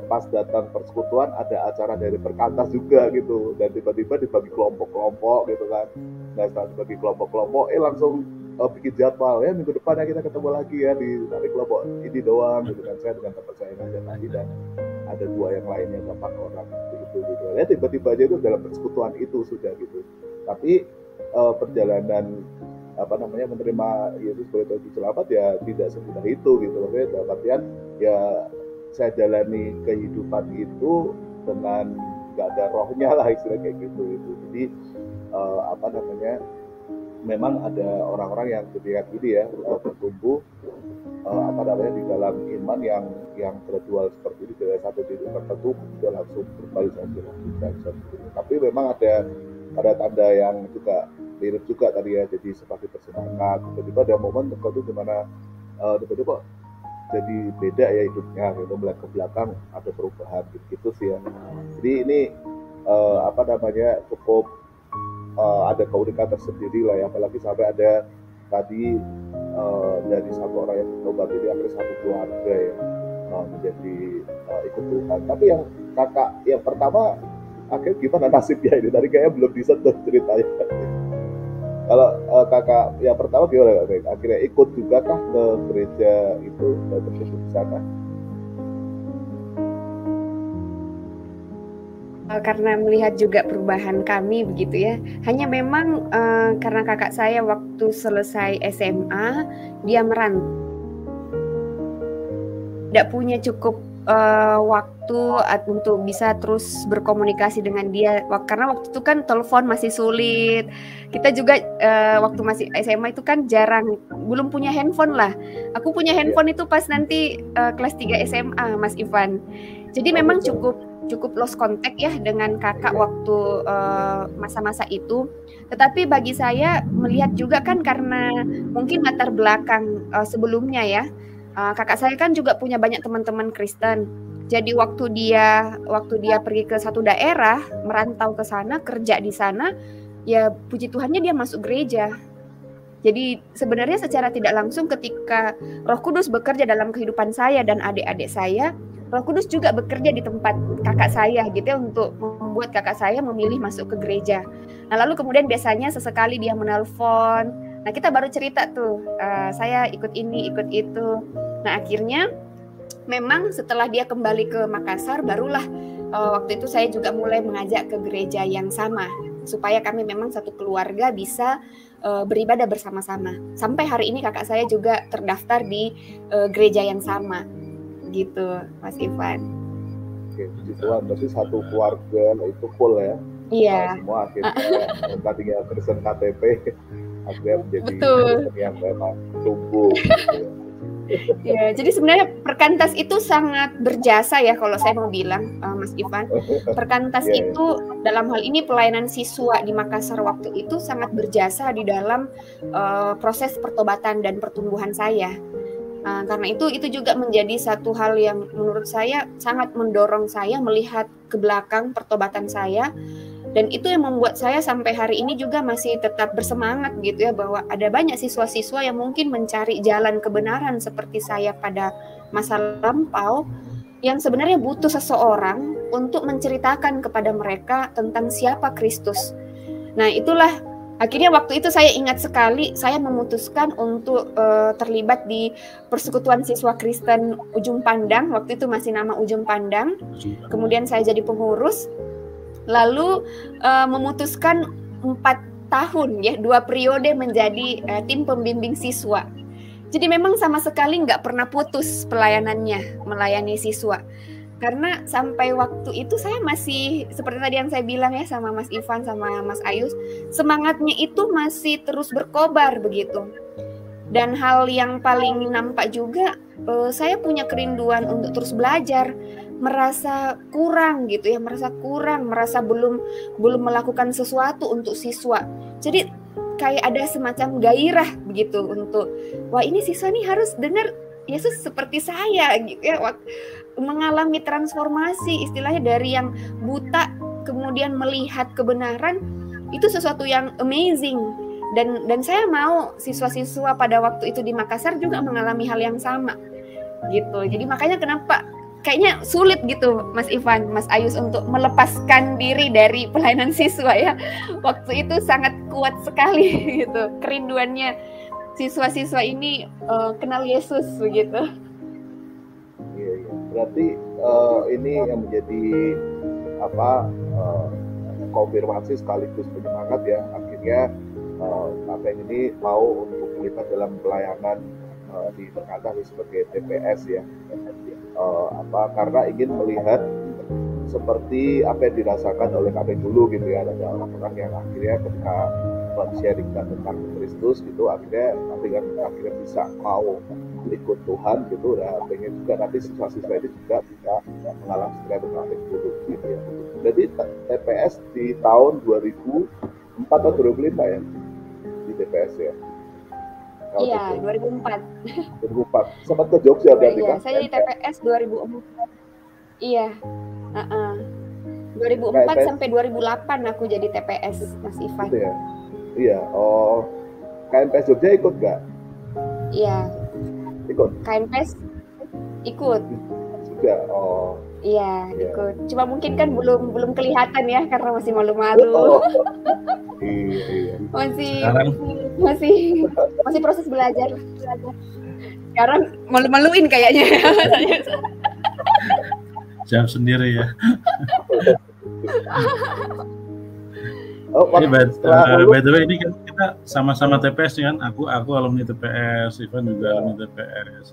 pas datang persekutuan ada acara dari Perkantas juga gitu, dan tiba-tiba dibagi kelompok-kelompok gitu kan. Nah, setelah dibagi kelompok-kelompok langsung bikin jadwal ya, minggu depan kita ketemu lagi ya di kelompok ini doang gitu kan. Saya dengan teman saya ngajak tadi dan ada 2 yang lainnya 8 orang gitu ya, tiba-tiba aja itu dalam persekutuan itu sudah gitu. Tapi perjalanan menerima Yesus sebagai Juru Selamat ya tidak semudah itu gitu. Maksudnya dalam artian ya saya jalani kehidupan itu dengan nggak ada rohnya lah, istilah kayak gitu. Jadi memang ada orang-orang yang ketika ini ya bertumbuh di dalam iman yang gradual seperti ini, dari satu titik tertentu sudah langsung berbalik saja. Tapi memang ada tanda yang juga mirip juga tadi ya, jadi seperti bersemangat. Tiba-tiba ada momen tertentu di mana tiba-tiba jadi beda ya hidupnya gitu, melihat ke belakang ada perubahan gitu sih ya. Jadi ini cukup ada keunikan tersendiri lah ya, apalagi sampai ada tadi dari satu orang yang bertobat ini akhirnya satu keluarga ya menjadi ikut Tuhan. Tapi yang kakak yang pertama akhirnya gimana nasibnya ini? Tadi kayaknya belum disentuh ceritanya. Kalau kakak yang pertama gimana kak? Akhirnya ikut juga kah ke gereja itu tersebut di sana? Karena melihat juga perubahan kami begitu ya. Hanya memang karena kakak saya waktu selesai SMA dia merantau, tidak punya cukup waktu untuk bisa terus berkomunikasi dengan dia, karena waktu itu kan telepon masih sulit. Kita juga waktu masih SMA itu kan belum punya handphone lah. Aku punya handphone itu pas nanti kelas 3 SMA, Mas Ivan. Jadi memang cukup lost contact ya dengan kakak waktu masa-masa itu. Tetapi bagi saya melihat juga kan karena mungkin latar belakang sebelumnya ya, kakak saya kan juga punya banyak teman-teman Kristen. Jadi waktu dia pergi ke satu daerah, merantau ke sana, kerja di sana, ya puji Tuhannya dia masuk gereja. Jadi sebenarnya secara tidak langsung ketika Roh Kudus bekerja dalam kehidupan saya dan adik-adik saya, Roh Kudus juga bekerja di tempat kakak saya gitu ya, untuk membuat kakak saya memilih masuk ke gereja. Nah lalu kemudian biasanya sesekali dia menelpon. Nah kita baru cerita tuh, saya ikut ini, ikut itu. Nah akhirnya memang setelah dia kembali ke Makassar, barulah waktu itu saya juga mulai mengajak ke gereja yang sama, supaya kami memang satu keluarga bisa beribadah bersama-sama. Sampai hari ini kakak saya juga terdaftar di gereja yang sama. Gitu, Mas Ivan. Oke, puji Tuhan. Berarti satu keluarga itu full ya. Iya. Semua akhirnya tadinya Kristen KTP, akhirnya menjadi Kristen yang memang tumbuh. Ya, jadi sebenarnya Perkantas itu sangat berjasa ya kalau saya mau bilang, Mas Ivan. Perkantas itu dalam hal ini pelayanan siswa di Makassar waktu itu sangat berjasa di dalam proses pertobatan dan pertumbuhan saya. Karena itu juga menjadi satu hal yang menurut saya sangat mendorong saya melihat ke belakang pertobatan saya, dan itu yang membuat saya sampai hari ini juga masih tetap bersemangat gitu ya, bahwa ada banyak siswa-siswa yang mungkin mencari jalan kebenaran seperti saya pada masa lampau, yang sebenarnya butuh seseorang untuk menceritakan kepada mereka tentang siapa Kristus. Nah itulah akhirnya waktu itu saya ingat sekali, saya memutuskan untuk terlibat di Persekutuan Siswa Kristen Ujung Pandang. Waktu itu masih nama Ujung Pandang. Kemudian saya jadi pengurus. Lalu memutuskan 4 tahun ya, 2 periode menjadi tim pembimbing siswa. Jadi memang sama sekali nggak pernah putus pelayanannya, melayani siswa. Karena sampai waktu itu saya masih seperti tadi yang saya bilang ya sama Mas Ivan sama Mas Ayus, semangatnya itu masih terus berkobar begitu. Dan hal yang paling nampak juga, saya punya kerinduan untuk terus belajar, merasa kurang gitu ya, merasa belum melakukan sesuatu untuk siswa. Jadi kayak ada semacam gairah begitu untuk, wah ini siswa nih harus dengar Yesus seperti saya gitu ya, mengalami transformasi istilahnya dari yang buta kemudian melihat kebenaran, itu sesuatu yang amazing, dan saya mau siswa-siswa pada waktu itu di Makassar juga mengalami hal yang sama gitu. Jadi makanya kenapa kayaknya sulit gitu Mas Ivan, Mas Ayus untuk melepaskan diri dari pelayanan siswa ya. Waktu itu sangat kuat sekali gitu kerinduannya siswa-siswa ini kenal Yesus begitu. Iya. Berarti ini yang menjadi konfirmasi sekaligus penyemangat ya. Akhirnya Kapeng ini mau untuk terlibat dalam pelayanan di Perkantas sebagai TPS ya. Karena ingin melihat seperti apa yang dirasakan oleh Kapeng dulu gitu ya. Ada orang-orang yang akhirnya ketika sharingkan tentang Kristus gitu, akhirnya bisa mau ikut Tuhan gitu. Nah, pengen juga nanti siswa-siswa itu juga bisa mengalami secara berkabung dulu gitu ya. Jadi TPS di tahun 2004 atau 2005 ya di TPS ya. Iya, 2004. 2004. Sempat ke Jogja berarti kan? Iya, saya di TPS 2004. Iya. 2004 sampai 2008 aku jadi TPS, Mas Ivan. Gitu ya? Iya. Oh, KNPS Jogja ikut nggak? Iya. Ikut. KNPS ikut. Juga. Oh. Iya, ikut. Cuma mungkin kan belum kelihatan ya karena masih malu-malu. Iya. Masih proses belajar. Sekarang malu-maluin kayaknya. Jawab sendiri ya. Oh, setelah by the way ini kan kita sama-sama TPS kan, aku alumni TPS, Ivan juga alumni TPS,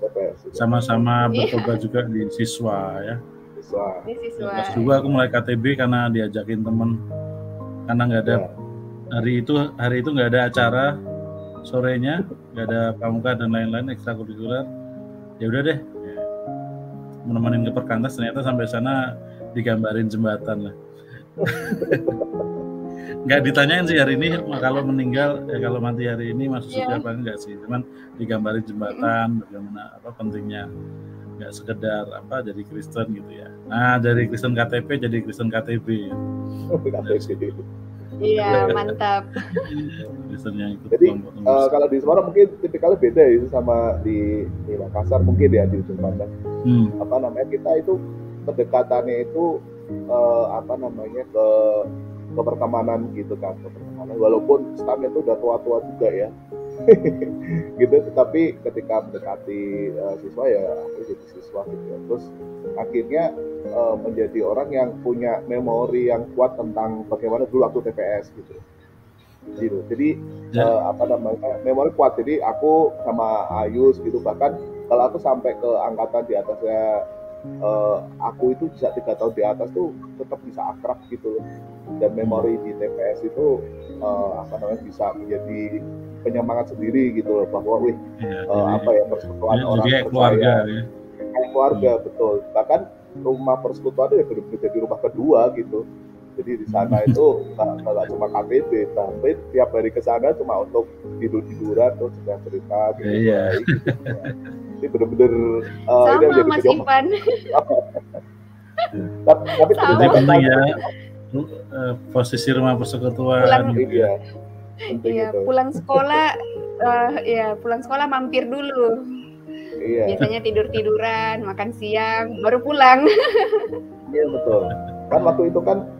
sama-sama bertobat juga di siswa ya. Kelas 2 aku mulai KTB karena diajakin temen, karena nggak ada hari itu nggak ada acara sorenya, nggak ada pramuka dan lain-lain ekstrakurikuler, ya udah deh menemani ke Perkantas. Ternyata sampai sana digambarin jembatan lah. Nggak ditanyain sih hari ini kalau meninggal kalau mati hari ini masuk surga apa enggak sih, cuman digambarin jembatan bagaimana pentingnya nggak sekedar jadi Kristen gitu ya. Nah dari Kristen KTP jadi Kristen KTB. Iya mantap. Kristennya ikut. Jadi kalau di Semarang mungkin tipikalnya beda itu sama di Makassar mungkin ya di ujung pandang. Kita itu pendekatannya itu ke pertemanan gitu kan, walaupun staffnya itu udah tua-tua juga ya. Gitu, tetapi ketika mendekati siswa ya aku jadi siswa gitu ya. Terus akhirnya menjadi orang yang punya memori yang kuat tentang bagaimana dulu waktu TPS gitu. Jadi memori kuat. Jadi aku sama Ayus gitu, bahkan kalau aku sampai ke angkatan di atasnya aku itu bisa 3 tahun di atas tuh tetap bisa akrab gitu loh. Dan memori di TPS itu bisa menjadi penyemangat sendiri gitu loh, bahwa persekutuan orang keluarga ya. Keluarga betul. Bahkan rumah persekutuan itu ya benar-benar jadi rumah kedua gitu. Jadi di sana itu nggak cuma KTB, tapi tiap hari ke sana cuma untuk tiduran terus cerita gitu. Gitu. Ini benar-benar sama Mas Ivan. Tapi jadi penting ya posisi rumah persekutuan. Iya, pulang sekolah mampir dulu. Iya. Biasanya tiduran, makan siang, baru pulang. Iya betul. Kan waktu itu kan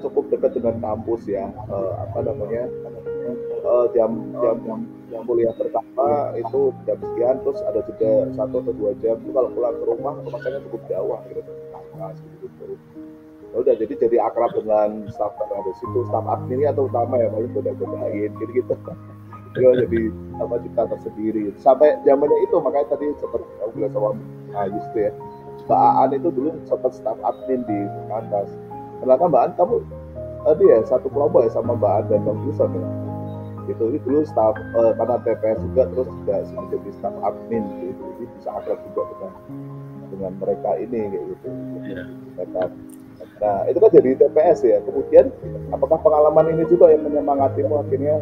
cukup dekat dengan kampus ya. Jam kuliah pertama itu jam sekian, terus ada jeda 1 atau 2 jam. Itu kalau pulang ke rumah saya cukup jauh gitu. Udah jadi akrab dengan staf yang ada situ, staf adminnya terutama ya, paling goda-godain gitu. Jadi cerita tersendiri. Sampai zamannya itu makanya tadi seperti aku bilang sama Ayus itu ya, Mbak Aan itu dulu sempat staf admin di atas. Ternyata Mbak Aan kamu tadi ya satu kelompok ya sama Mbak Aan dan Bang Yuson ya. Itu dulu staf karena TPS juga, terus juga menjadi staf admin gitu. Jadi bisa akrab juga dengan mereka ini kayak gitu. Nah itu kan jadi TPS ya. Kemudian apakah pengalaman ini juga yang menyemangatimu akhirnya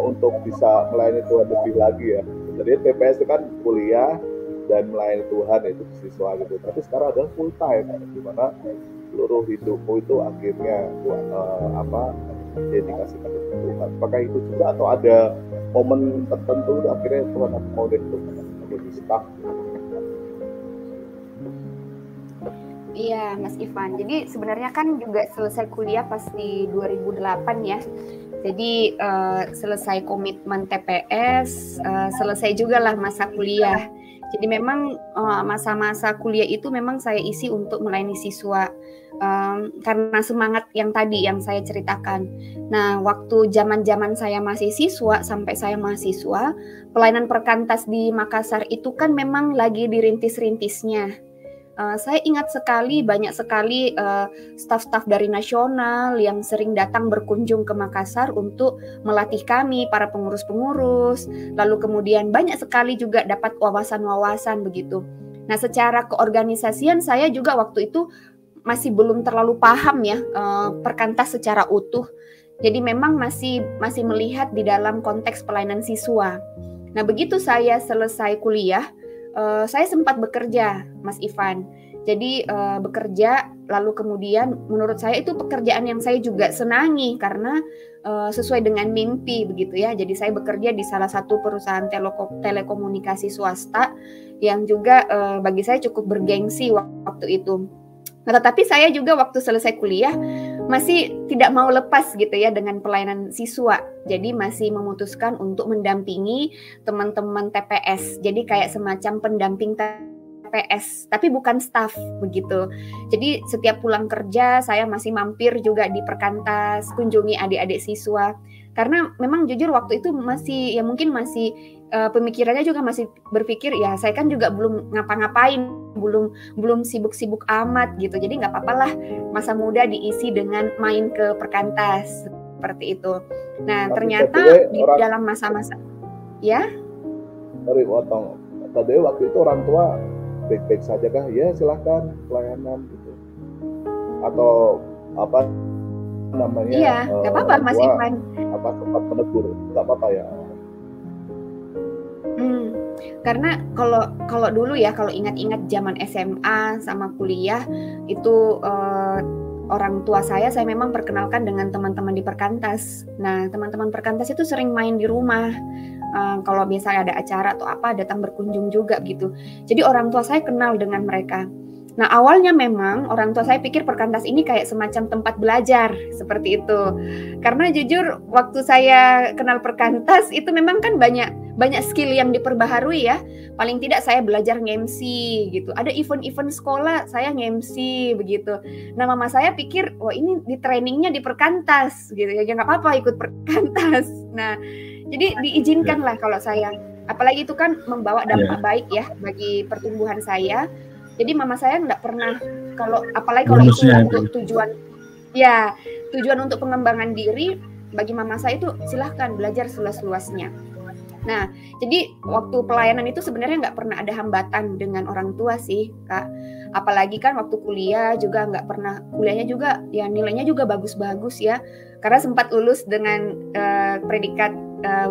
untuk bisa melayani Tuhan lebih lagi ya? Jadi TPS itu kan kuliah dan melayani Tuhan itu siswa gitu. Tapi sekarang adalah full time, di mana seluruh hidupmu itu akhirnya dedikasikan ke Tuhan. Apakah itu juga atau ada momen tertentu akhirnya Tuhan mau menjadi staff? Iya, Mas Ivan. Jadi sebenarnya kan juga selesai kuliah pasti 2008 ya. Jadi selesai komitmen TPS, selesai juga lah masa kuliah. Jadi memang masa-masa kuliah itu memang saya isi untuk melayani siswa. Karena semangat yang tadi yang saya ceritakan. Nah, waktu zaman-zaman saya masih siswa sampai saya mahasiswa, pelayanan Perkantas di Makassar itu kan memang lagi dirintis-rintisnya. Saya ingat sekali banyak sekali staf-staf dari nasional yang sering datang berkunjung ke Makassar untuk melatih kami para pengurus-pengurus, lalu kemudian banyak sekali juga dapat wawasan-wawasan begitu. Nah, secara keorganisasian saya juga waktu itu masih belum terlalu paham ya Perkantas secara utuh. Jadi memang masih melihat di dalam konteks pelayanan siswa. Nah, begitu saya selesai kuliah, saya sempat bekerja, Mas Ivan. Jadi bekerja, lalu kemudian menurut saya itu pekerjaan yang saya juga senangi karena sesuai dengan mimpi begitu ya. Jadi saya bekerja di salah satu perusahaan telekomunikasi swasta yang juga bagi saya cukup bergengsi waktu itu. Nah, tetapi saya juga waktu selesai kuliah masih tidak mau lepas gitu ya dengan pelayanan siswa. Jadi masih memutuskan untuk mendampingi teman-teman TPS. Jadi kayak semacam pendamping PS, tapi bukan staff begitu. Jadi setiap pulang kerja saya masih mampir juga di Perkantas, kunjungi adik-adik siswa. Karena memang jujur waktu itu masih mungkin masih pemikirannya juga masih berpikir ya saya kan juga belum ngapa-ngapain, belum sibuk-sibuk amat gitu. Jadi nggak apa-apalah masa muda diisi dengan main ke Perkantas seperti itu. Nah, Tapi ternyata di dalam masa-masa ya. Sorry potong. Tadi waktu itu orang tua baik-baik saja kah? Ya silahkan pelayanan gitu. Atau apa namanya? Iya, nggak apa-apa Mas Ivan. Apa sempat menegur? Nggak apa-apa ya. Karena kalau dulu ya, kalau ingat-ingat zaman SMA sama kuliah itu orang tua saya memang perkenalkan dengan teman-teman di Perkantas. Nah, teman-teman Perkantas itu sering main di rumah. Kalau biasanya ada acara atau apa datang berkunjung juga gitu. Jadi orang tua saya kenal dengan mereka. Nah, awalnya memang orang tua saya pikir Perkantas ini kayak semacam tempat belajar seperti itu. Karena jujur waktu saya kenal Perkantas itu memang kan banyak skill yang diperbaharui ya. Paling tidak saya belajar nge-MC gitu. Ada event-event sekolah saya nge-MC begitu. Nah, mama saya pikir wah ini di trainingnya di Perkantas gitu ya. Ya nggak apa-apa ikut Perkantas. Nah, jadi diizinkan lah kalau saya. Apalagi itu kan membawa dampak baik ya bagi pertumbuhan saya. Jadi mama saya nggak pernah apalagi kalau itu untuk tujuan untuk pengembangan diri, bagi mama saya itu silahkan belajar seluas-luasnya. Nah, jadi waktu pelayanan itu sebenarnya nggak pernah ada hambatan dengan orang tua sih, Kak. Apalagi kan waktu kuliah juga nggak pernah, kuliahnya juga ya nilainya juga bagus-bagus ya. Karena sempat lulus dengan predikat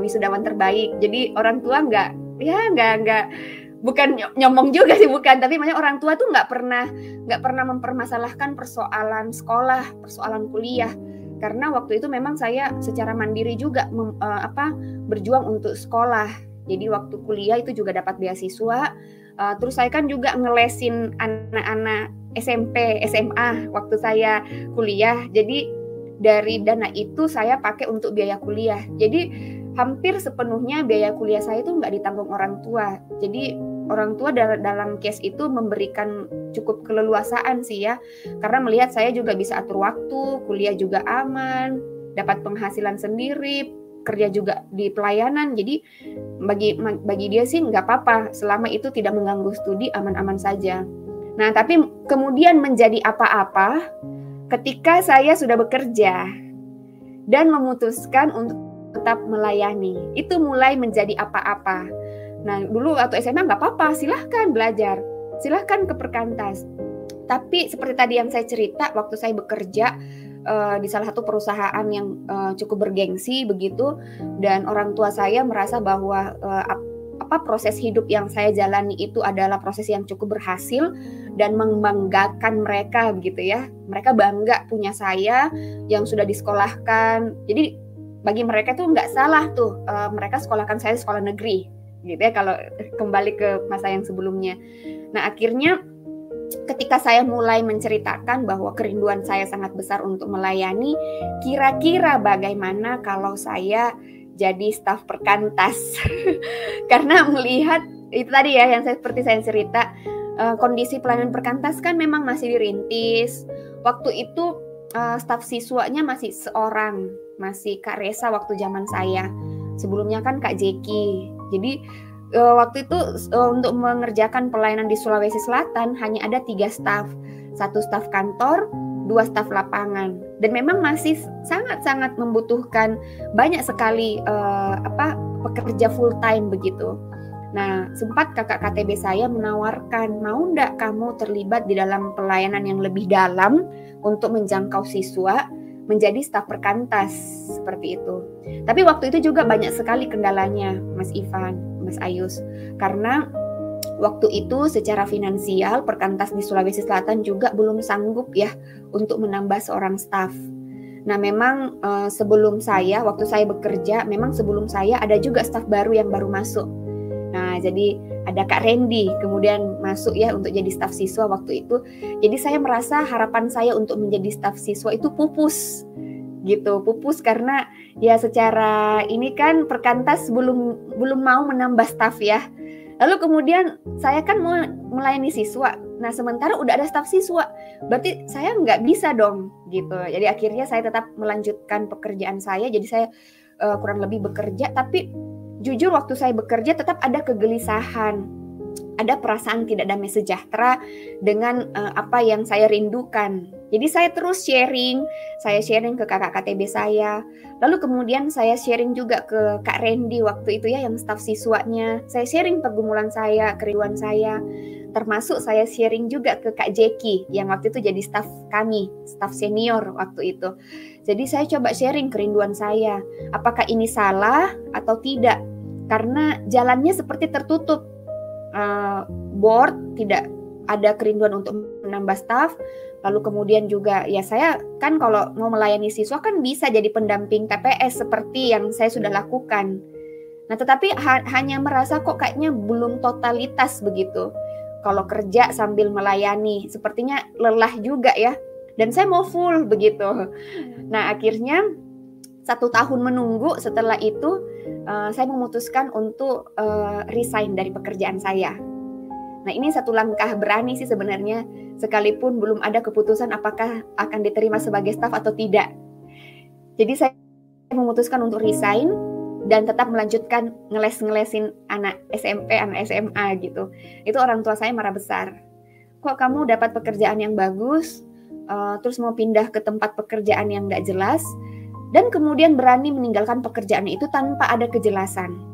wisudawan terbaik. Jadi orang tua nggak bukan nyomong juga sih, bukan, tapi makanya orang tua tuh nggak pernah mempermasalahkan persoalan sekolah, persoalan kuliah, karena waktu itu memang saya secara mandiri juga berjuang untuk sekolah. Jadi waktu kuliah itu juga dapat beasiswa, terus saya kan juga ngelesin anak-anak SMP, SMA waktu saya kuliah. Jadi dari dana itu saya pakai untuk biaya kuliah. Jadi hampir sepenuhnya biaya kuliah saya itu nggak ditanggung orang tua. Jadi orang tua dalam case itu memberikan cukup keleluasaan sih ya, karena melihat saya juga bisa atur waktu, kuliah juga aman, dapat penghasilan sendiri, kerja juga di pelayanan. Jadi bagi dia sih nggak apa-apa, selama itu tidak mengganggu studi, aman-aman saja. Nah, tapi kemudian menjadi apa-apa ketika saya sudah bekerja dan memutuskan untuk tetap melayani. Itu mulai menjadi apa-apa. Nah, dulu waktu SMA nggak apa-apa, silahkan belajar, silahkan ke Perkantas. Tapi seperti tadi yang saya cerita, waktu saya bekerja di salah satu perusahaan yang cukup bergengsi begitu, dan orang tua saya merasa bahwa proses hidup yang saya jalani itu adalah proses yang cukup berhasil dan membanggakan mereka begitu ya. Mereka bangga punya saya yang sudah disekolahkan. Jadi bagi mereka tuh nggak salah tuh mereka sekolahkan saya sekolah negeri gitu ya, kalau kembali ke masa yang sebelumnya. Nah, akhirnya ketika saya mulai menceritakan bahwa kerinduan saya sangat besar untuk melayani, kira-kira bagaimana kalau saya jadi staf Perkantas? Karena melihat itu tadi ya yang seperti saya cerita, kondisi pelayanan Perkantas kan memang masih dirintis. Waktu itu staf siswanya masih seorang, masih Kak Resa waktu zaman saya. Sebelumnya kan Kak Jeki. Jadi waktu itu untuk mengerjakan pelayanan di Sulawesi Selatan hanya ada 3 staf. 1 staf kantor, 2 staf lapangan. Dan memang masih sangat-sangat membutuhkan banyak sekali pekerja full time begitu. Nah, sempat kakak KTB saya menawarkan, mau enggak kamu terlibat di dalam pelayanan yang lebih dalam untuk menjangkau siswa, menjadi staf Perkantas seperti itu. Tapi waktu itu juga banyak sekali kendalanya, Mas Ivan, Mas Ayus, karena waktu itu secara finansial Perkantas di Sulawesi Selatan juga belum sanggup ya untuk menambah seorang staf. Nah, memang sebelum saya, waktu saya bekerja, memang sebelum saya ada juga staf baru yang baru masuk. Nah, jadi ada Kak Randy kemudian masuk ya untuk jadi staf siswa waktu itu. Jadi saya merasa harapan saya untuk menjadi staf siswa itu pupus gitu, pupus karena ya secara ini kan Perkantas belum mau menambah staf ya. Lalu kemudian saya kan mau melayani siswa. Nah sementara udah ada staf siswa, berarti saya nggak bisa dong gitu. Jadi akhirnya saya tetap melanjutkan pekerjaan saya. Jadi saya kurang lebih bekerja, tapi jujur waktu saya bekerja tetap ada kegelisahan, ada perasaan tidak damai sejahtera dengan apa yang saya rindukan. Jadi saya terus sharing ke kakak KTB saya. Lalu kemudian saya sharing juga ke Kak Randy waktu itu ya, yang staf siswanya. Saya sharing pergumulan saya, kerinduan saya. Termasuk saya sharing juga ke Kak Jeki yang waktu itu jadi staf kami, staf senior waktu itu. Jadi saya coba sharing kerinduan saya. Apakah ini salah atau tidak? Karena jalannya seperti tertutup. Board tidak ada kerinduan untuk menambah staf. Lalu kemudian juga ya saya kan kalau mau melayani siswa kan bisa jadi pendamping TPS seperti yang saya sudah lakukan. Nah tetapi hanya merasa kok kayaknya belum totalitas begitu. Kalau kerja sambil melayani sepertinya lelah juga ya. Dan saya mau full begitu. Nah akhirnya 1 tahun menunggu setelah itu saya memutuskan untuk resign dari pekerjaan saya. Nah ini satu langkah berani sih sebenarnya, sekalipun belum ada keputusan apakah akan diterima sebagai staf atau tidak. Jadi saya memutuskan untuk resign dan tetap melanjutkan ngelesin anak SMP, anak SMA gitu. Itu orang tua saya marah besar. Kok kamu dapat pekerjaan yang bagus, terus mau pindah ke tempat pekerjaan yang gak jelas, dan kemudian berani meninggalkan pekerjaan itu tanpa ada kejelasan.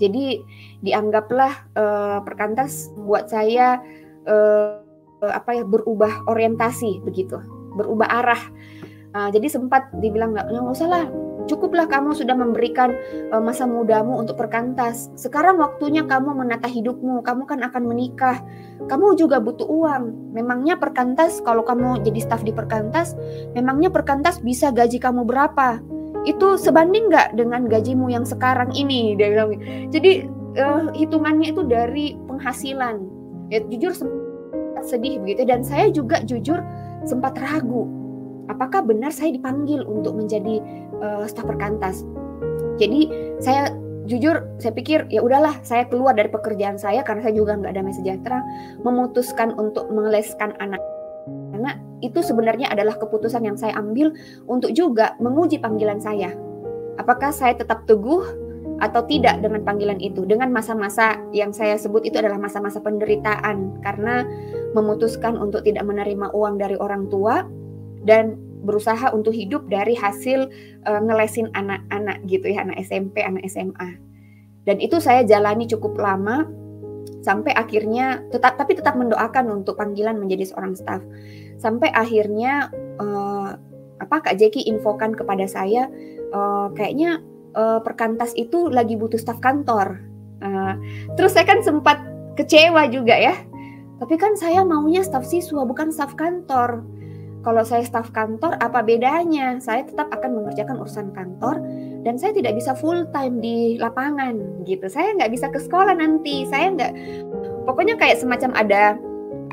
Jadi dianggaplah Perkantas buat saya berubah orientasi begitu, berubah arah. Jadi sempat dibilang nggak usah lah, cukuplah kamu sudah memberikan masa mudamu untuk Perkantas. Sekarang waktunya kamu menata hidupmu, kamu kan akan menikah, kamu juga butuh uang. Memangnya Perkantas, kalau kamu jadi staf di Perkantas, memangnya Perkantas bisa gaji kamu berapa? Itu sebanding nggak dengan gajimu yang sekarang ini, dia bilang. Jadi hitungannya itu dari penghasilan. Ya jujur sempat sedih begitu, dan saya juga jujur sempat ragu apakah benar saya dipanggil untuk menjadi staf Perkantas. Jadi saya jujur saya pikir ya udahlah, saya keluar dari pekerjaan saya karena saya juga nggak damai sejahtera, memutuskan untuk mengeleskan anak. Karena itu sebenarnya adalah keputusan yang saya ambil untuk juga menguji panggilan saya. Apakah saya tetap teguh atau tidak dengan panggilan itu, dengan masa-masa yang saya sebut itu adalah masa-masa penderitaan karena memutuskan untuk tidak menerima uang dari orang tua dan berusaha untuk hidup dari hasil ngelesin anak-anak gitu ya, anak SMP, anak SMA. Dan itu saya jalani cukup lama sampai akhirnya tapi tetap mendoakan untuk panggilan menjadi seorang staf. Sampai akhirnya Kak Jeki infokan kepada saya kayaknya Perkantas itu lagi butuh staf kantor. Terus saya kan sempat kecewa juga ya. Tapi kan saya maunya staf siswa bukan staf kantor. Kalau saya staf kantor apa bedanya? Saya tetap akan mengerjakan urusan kantor dan saya tidak bisa full time di lapangan gitu. Saya nggak bisa ke sekolah nanti. Saya nggak, pokoknya kayak semacam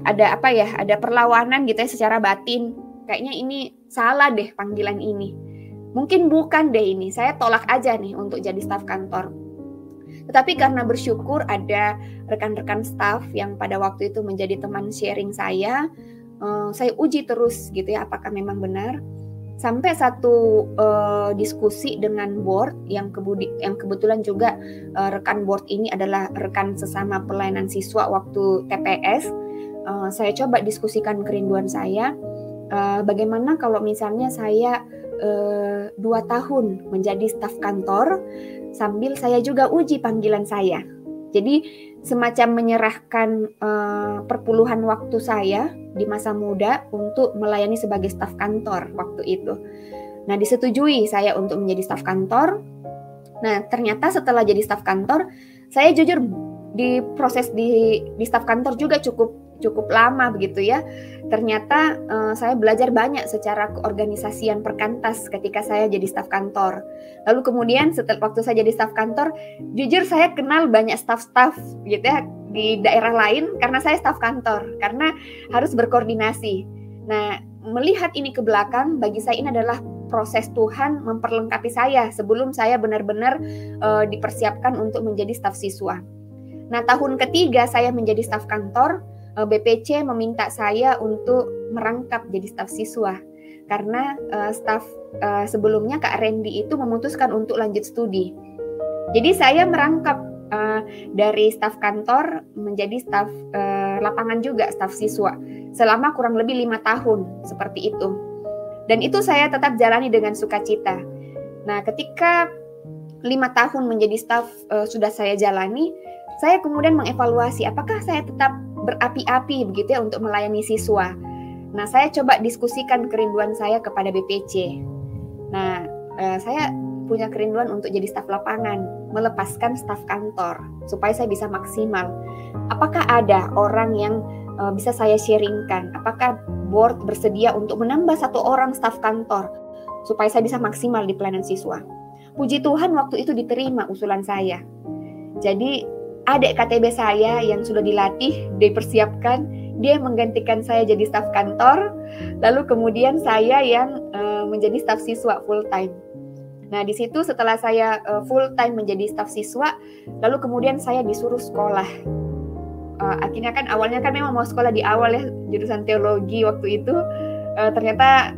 ada perlawanan gitu ya secara batin. Kayaknya ini salah deh panggilan ini. Mungkin bukan deh ini. Saya tolak aja nih untuk jadi staf kantor. Tetapi karena bersyukur ada rekan-rekan staf yang pada waktu itu menjadi teman sharing saya uji terus gitu ya apakah memang benar. Sampai satu diskusi dengan board yang kebetulan juga rekan board ini adalah rekan sesama pelayanan siswa waktu TPS. Saya coba diskusikan kerinduan saya, bagaimana kalau misalnya saya 2 tahun menjadi staf kantor sambil saya juga uji panggilan saya. Jadi semacam menyerahkan perpuluhan waktu saya di masa muda untuk melayani sebagai staf kantor waktu itu. Nah, disetujui saya untuk menjadi staf kantor. Nah, ternyata setelah jadi staf kantor, saya jujur di proses di staf kantor juga cukup lama begitu ya. Ternyata saya belajar banyak secara keorganisasian Perkantas ketika saya jadi staf kantor. Lalu kemudian setelah waktu saya jadi staf kantor, jujur saya kenal banyak staf-staf gitu ya di daerah lain karena saya staf kantor, karena harus berkoordinasi. Nah, melihat ini ke belakang, bagi saya ini adalah proses Tuhan memperlengkapi saya sebelum saya benar-benar dipersiapkan untuk menjadi staf siswa. Nah, tahun ketiga saya menjadi staf kantor, BPC meminta saya untuk merangkap jadi staf siswa. Karena sebelumnya Kak Randy itu memutuskan untuk lanjut studi. Jadi saya merangkap dari staf kantor menjadi staf lapangan juga, staf siswa. Selama kurang lebih 5 tahun, seperti itu. Dan itu saya tetap jalani dengan sukacita. Nah, ketika 5 tahun menjadi staf sudah saya jalani, saya kemudian mengevaluasi apakah saya tetap berapi-api begitu ya untuk melayani siswa. Nah, saya coba diskusikan kerinduan saya kepada BPC. Nah, saya punya kerinduan untuk jadi staf lapangan, melepaskan staf kantor supaya saya bisa maksimal. Apakah ada orang yang bisa saya sharingkan? Apakah board bersedia untuk menambah 1 orang staf kantor supaya saya bisa maksimal di pelayanan siswa? Puji Tuhan waktu itu diterima usulan saya. Jadi adik KTB saya yang sudah dilatih, dipersiapkan, dia menggantikan saya jadi staf kantor, lalu kemudian saya yang menjadi staf siswa full time. Nah, di situ setelah saya full time menjadi staf siswa, lalu kemudian saya disuruh sekolah. Akhirnya kan awalnya kan memang mau sekolah di awal ya, jurusan teologi waktu itu. Ternyata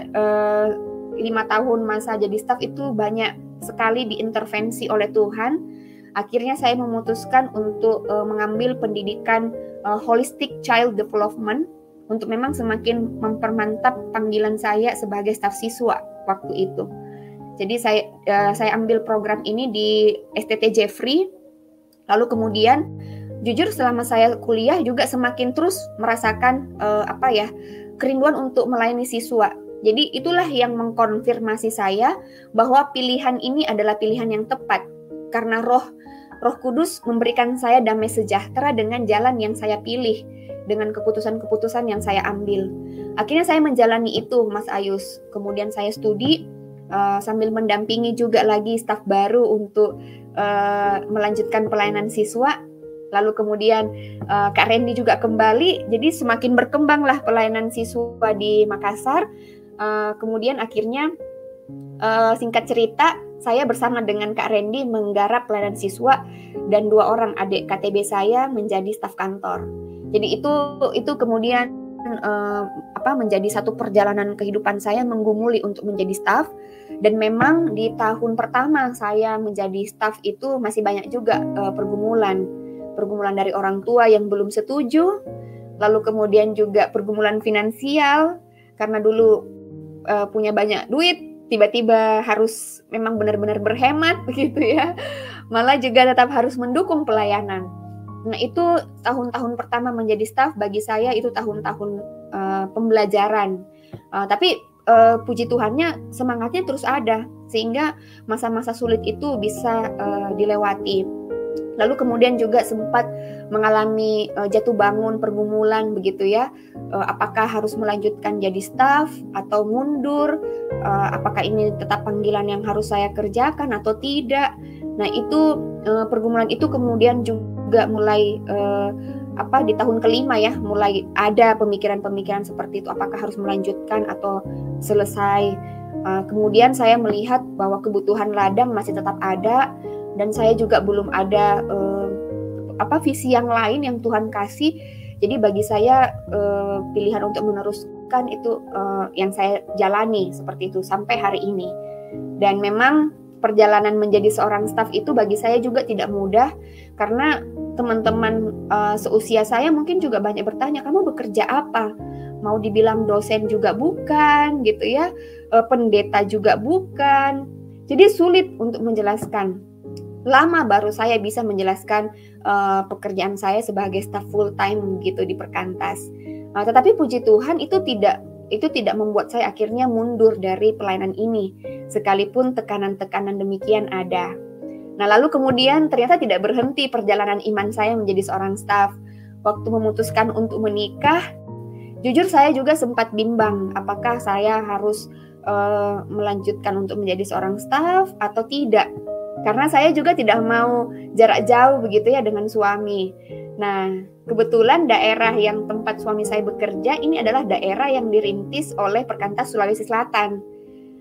5 tahun masa jadi staf itu banyak sekali diintervensi oleh Tuhan. Akhirnya saya memutuskan untuk mengambil pendidikan holistic child development untuk memang semakin mempermantap panggilan saya sebagai staf siswa waktu itu. Jadi saya ambil program ini di STT Jeffrey. Lalu kemudian jujur selama saya kuliah juga semakin terus merasakan kerinduan untuk melayani siswa. Jadi itulah yang mengkonfirmasi saya bahwa pilihan ini adalah pilihan yang tepat karena Roh Kudus memberikan saya damai sejahtera dengan jalan yang saya pilih, dengan keputusan-keputusan yang saya ambil. Akhirnya saya menjalani itu, Mas Ayus. Kemudian saya studi sambil mendampingi juga lagi staf baru untuk melanjutkan pelayanan siswa. Lalu kemudian Kak Randy juga kembali, jadi semakin berkembanglah pelayanan siswa di Makassar. Kemudian akhirnya singkat cerita, saya bersama dengan Kak Randy menggarap pelayanan siswa dan 2 orang adik KTB saya menjadi staf kantor. Jadi itu kemudian menjadi satu perjalanan kehidupan saya menggumuli untuk menjadi staf. Dan memang di tahun pertama saya menjadi staf itu masih banyak juga pergumulan dari orang tua yang belum setuju, lalu kemudian juga pergumulan finansial karena dulu punya banyak duit, tiba-tiba harus memang benar-benar berhemat begitu ya. Malah juga tetap harus mendukung pelayanan. Nah, itu tahun-tahun pertama menjadi staf bagi saya itu tahun-tahun pembelajaran. Tapi puji Tuhannya semangatnya terus ada sehingga masa-masa sulit itu bisa dilewati. Lalu kemudian juga sempat mengalami jatuh bangun, pergumulan begitu ya. Apakah harus melanjutkan jadi staf atau mundur? Apakah ini tetap panggilan yang harus saya kerjakan atau tidak? Nah, itu pergumulan itu kemudian juga mulai di tahun kelima ya, mulai ada pemikiran-pemikiran seperti itu. Apakah harus melanjutkan atau selesai? Kemudian saya melihat bahwa kebutuhan ladang masih tetap ada. Dan saya juga belum ada visi yang lain yang Tuhan kasih. Jadi bagi saya pilihan untuk meneruskan itu yang saya jalani seperti itu sampai hari ini. Dan memang perjalanan menjadi seorang staf itu bagi saya juga tidak mudah karena teman-teman seusia saya mungkin juga banyak bertanya, kamu bekerja apa? Mau dibilang dosen juga bukan gitu ya, pendeta juga bukan. Jadi sulit untuk menjelaskan. Lama baru saya bisa menjelaskan pekerjaan saya sebagai staf full time gitu di Perkantas. Tetapi puji Tuhan itu tidak membuat saya akhirnya mundur dari pelayanan ini, sekalipun tekanan-tekanan demikian ada. Nah, lalu kemudian ternyata tidak berhenti perjalanan iman saya menjadi seorang staf. Waktu memutuskan untuk menikah, jujur saya juga sempat bimbang apakah saya harus melanjutkan untuk menjadi seorang staf atau tidak. Karena saya juga tidak mau jarak jauh begitu ya dengan suami. Nah, kebetulan daerah yang tempat suami saya bekerja ini adalah daerah yang dirintis oleh Perkantas Sulawesi Selatan.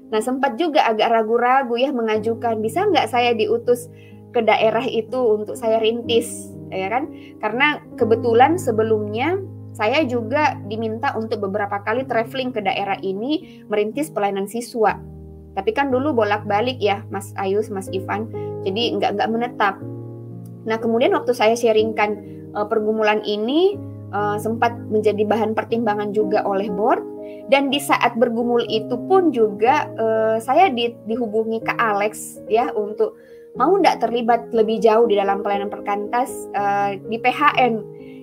Nah, sempat juga agak ragu-ragu ya mengajukan, bisa nggak saya diutus ke daerah itu untuk saya rintis, ya kan? Karena kebetulan sebelumnya saya juga diminta untuk beberapa kali traveling ke daerah ini merintis pelayanan siswa. Tapi kan dulu bolak-balik ya, Mas Ayus, Mas Ivan, jadi nggak menetap. Nah kemudian waktu saya sharingkan pergumulan ini sempat menjadi bahan pertimbangan juga oleh board. Dan di saat bergumul itu pun juga saya dihubungi ke Alex ya untuk mau nggak terlibat lebih jauh di dalam pelayanan perkantas di PHN.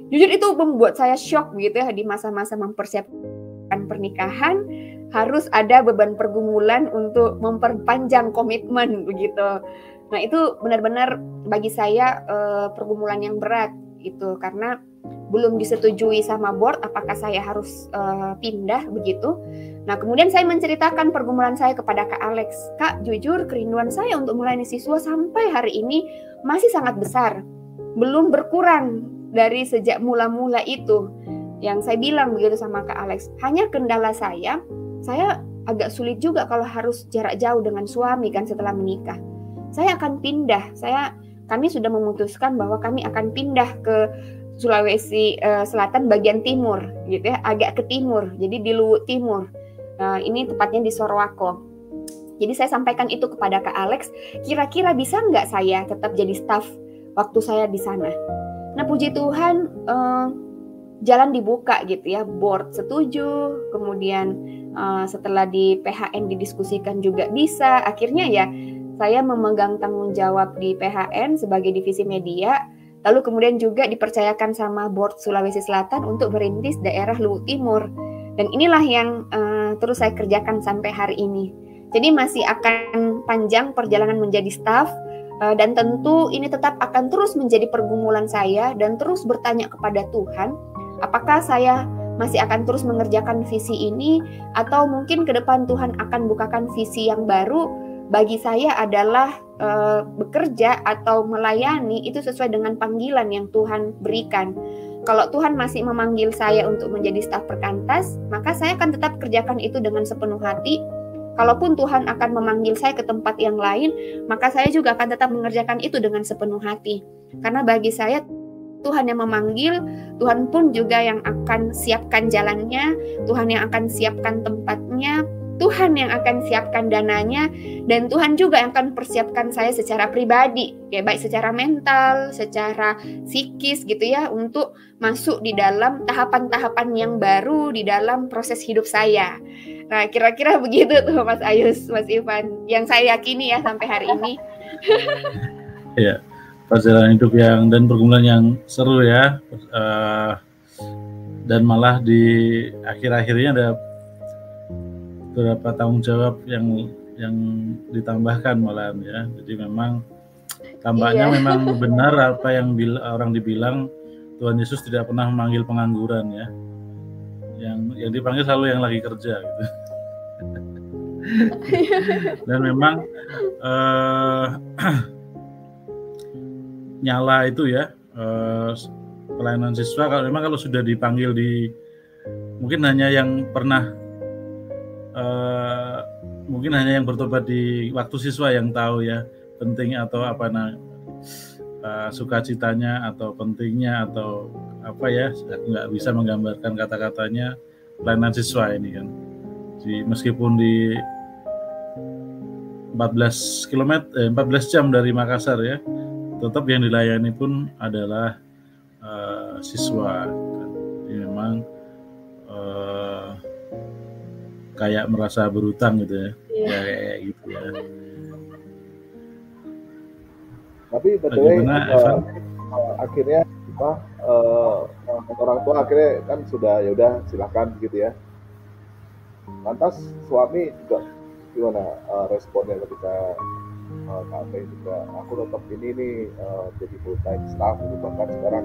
Jujur itu membuat saya shock gitu ya, di masa-masa mempersiapkan pernikahan harus ada beban pergumulan untuk memperpanjang komitmen begitu. Nah itu benar-benar bagi saya pergumulan yang berat itu, karena belum disetujui sama board apakah saya harus pindah begitu. Nah kemudian saya menceritakan pergumulan saya kepada Kak Alex. Kak, jujur kerinduan saya untuk melayani siswa sampai hari ini masih sangat besar, belum berkurang dari sejak mula-mula itu. Yang saya bilang begitu sama Kak Alex, hanya kendala saya agak sulit juga kalau harus jarak jauh dengan suami kan setelah menikah. Saya akan pindah, kami sudah memutuskan bahwa kami akan pindah ke Sulawesi Selatan bagian timur gitu ya, agak ke timur, jadi di Luwu Timur. Ini tepatnya di Sorowako. Jadi saya sampaikan itu kepada Kak Alex, kira-kira bisa nggak saya tetap jadi staff waktu saya di sana. Nah puji Tuhan jalan dibuka gitu ya, board setuju, kemudian setelah di PHN didiskusikan juga bisa, akhirnya ya saya memegang tanggung jawab di PHN sebagai divisi media. Lalu kemudian juga dipercayakan sama board Sulawesi Selatan untuk merintis daerah Luwu Timur. Dan inilah yang terus saya kerjakan sampai hari ini. Jadi masih akan panjang perjalanan menjadi staff. Dan tentu ini tetap akan terus menjadi pergumulan saya. Dan terus bertanya kepada Tuhan, apakah saya masih akan terus mengerjakan visi ini? Atau mungkin ke depan Tuhan akan bukakan visi yang baru. Bagi saya adalah bekerja atau melayani itu sesuai dengan panggilan yang Tuhan berikan. Kalau Tuhan masih memanggil saya untuk menjadi staf perkantas, maka saya akan tetap kerjakan itu dengan sepenuh hati. Kalaupun Tuhan akan memanggil saya ke tempat yang lain, maka saya juga akan tetap mengerjakan itu dengan sepenuh hati. Karena bagi saya Tuhan yang memanggil, Tuhan pun juga yang akan siapkan jalannya, Tuhan yang akan siapkan tempatnya, Tuhan yang akan siapkan dananya, dan Tuhan juga yang akan persiapkan saya secara pribadi, ya baik secara mental, secara psikis gitu ya, untuk masuk di dalam tahapan-tahapan yang baru di dalam proses hidup saya. Nah, kira-kira begitu tuh Mas Ayus, Mas Ivan, yang saya yakini ya sampai hari ini. Ya, perjalanan hidup dan pergumulan yang seru ya, dan malah di akhir-akhirnya ada beberapa tanggung jawab yang ditambahkan malahan ya. Jadi memang tampaknya memang benar apa yang orang dibilang, Tuhan Yesus tidak pernah memanggil pengangguran ya. Yang dipanggil selalu yang lagi kerja gitu. Dan memang nyala itu ya, pelayanan siswa kalau sudah dipanggil mungkin hanya yang pernah mungkin hanya yang bertobat di waktu siswa yang tahu ya penting atau sukacitanya atau pentingnya atau apa ya, aku nggak bisa menggambarkan kata-katanya pelayanan siswa ini kan. Meskipun di 14 jam dari Makassar ya, tetap yang dilayani pun adalah siswa kan. Jadi memang kayak merasa berutang gitu ya, kayak gitu ya. Tapi betul akhirnya orang tua akhirnya kan sudah ya udah silakan gitu ya. Lantas suami juga gimana responnya ketika kami juga aku tetap ini nih jadi full time staff gitu, bahkan sekarang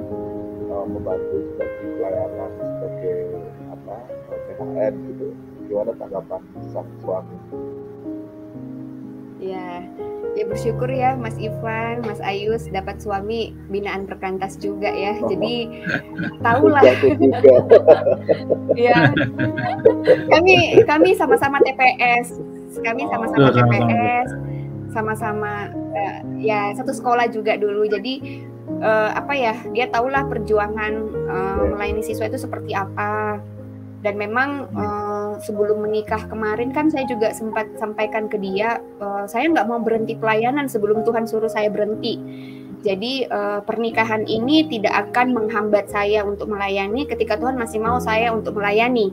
membantu sebagai pelayanan sebagai PHN gitu. Gimana tanggapan sang suami? Ya bersyukur ya Mas Ivan, Mas Ayus dapat suami binaan perkantas juga ya. Jadi tahulah. Ya. Kami sama-sama TPS. sama-sama ya satu sekolah juga dulu. Jadi dia tahulah perjuangan melayani siswa itu seperti apa. Dan memang sebelum menikah kemarin kan saya juga sempat sampaikan ke dia, saya nggak mau berhenti pelayanan sebelum Tuhan suruh saya berhenti. Jadi pernikahan ini tidak akan menghambat saya untuk melayani ketika Tuhan masih mau saya untuk melayani.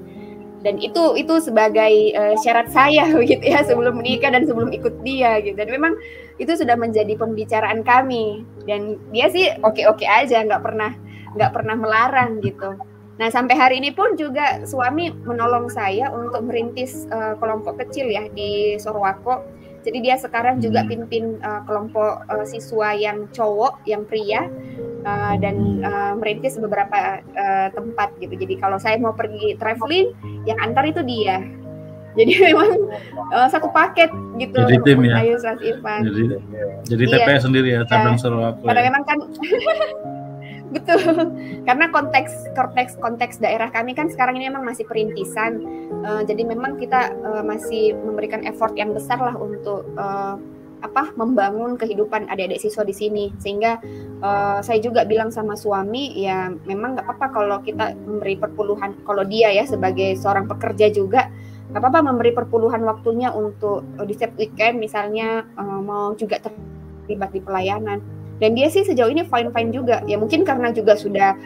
Dan itu sebagai syarat saya gitu ya sebelum menikah dan sebelum ikut dia gitu. Dan memang itu sudah menjadi pembicaraan kami. Dan dia sih oke-oke aja, nggak pernah melarang gitu. Nah, sampai hari ini pun juga suami menolong saya untuk merintis kelompok kecil ya di Sorowako. Jadi dia sekarang juga pimpin kelompok siswa yang cowok, yang pria, dan merintis beberapa tempat gitu. Jadi kalau saya mau pergi traveling, yang antar itu dia. Jadi memang satu paket gitu. Jadi tim ya. Ayu Mas Irfan. Jadi TPS sendiri ya, cabang Sorowako. Karena memang kan betul, karena konteks daerah kami kan sekarang ini memang masih perintisan, jadi memang kita masih memberikan effort yang besar lah untuk membangun kehidupan adik-adik siswa di sini. Sehingga saya juga bilang sama suami, ya memang nggak apa-apa kalau kita memberi perpuluhan, kalau dia ya sebagai seorang pekerja juga nggak apa-apa memberi perpuluhan waktunya untuk di setiap weekend misalnya mau juga terlibat di pelayanan. Dan dia sih sejauh ini fine-fine juga. Ya mungkin karena juga sudah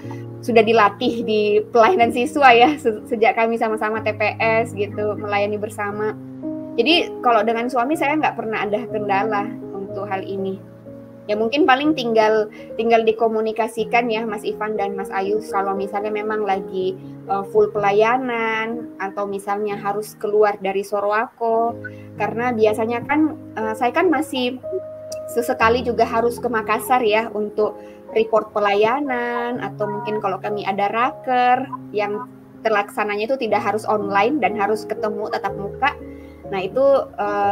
dilatih di pelayanan siswa ya sejak kami sama-sama TPS gitu, melayani bersama. Jadi kalau dengan suami saya nggak pernah ada kendala untuk hal ini. Ya mungkin paling tinggal dikomunikasikan ya Mas Ivan dan Mas Ayu kalau misalnya memang lagi full pelayanan atau misalnya harus keluar dari Sorowako, karena biasanya kan saya kan masih sesekali juga harus ke Makassar ya untuk report pelayanan, atau mungkin kalau kami ada raker yang terlaksananya itu tidak harus online dan harus ketemu tatap muka. Nah itu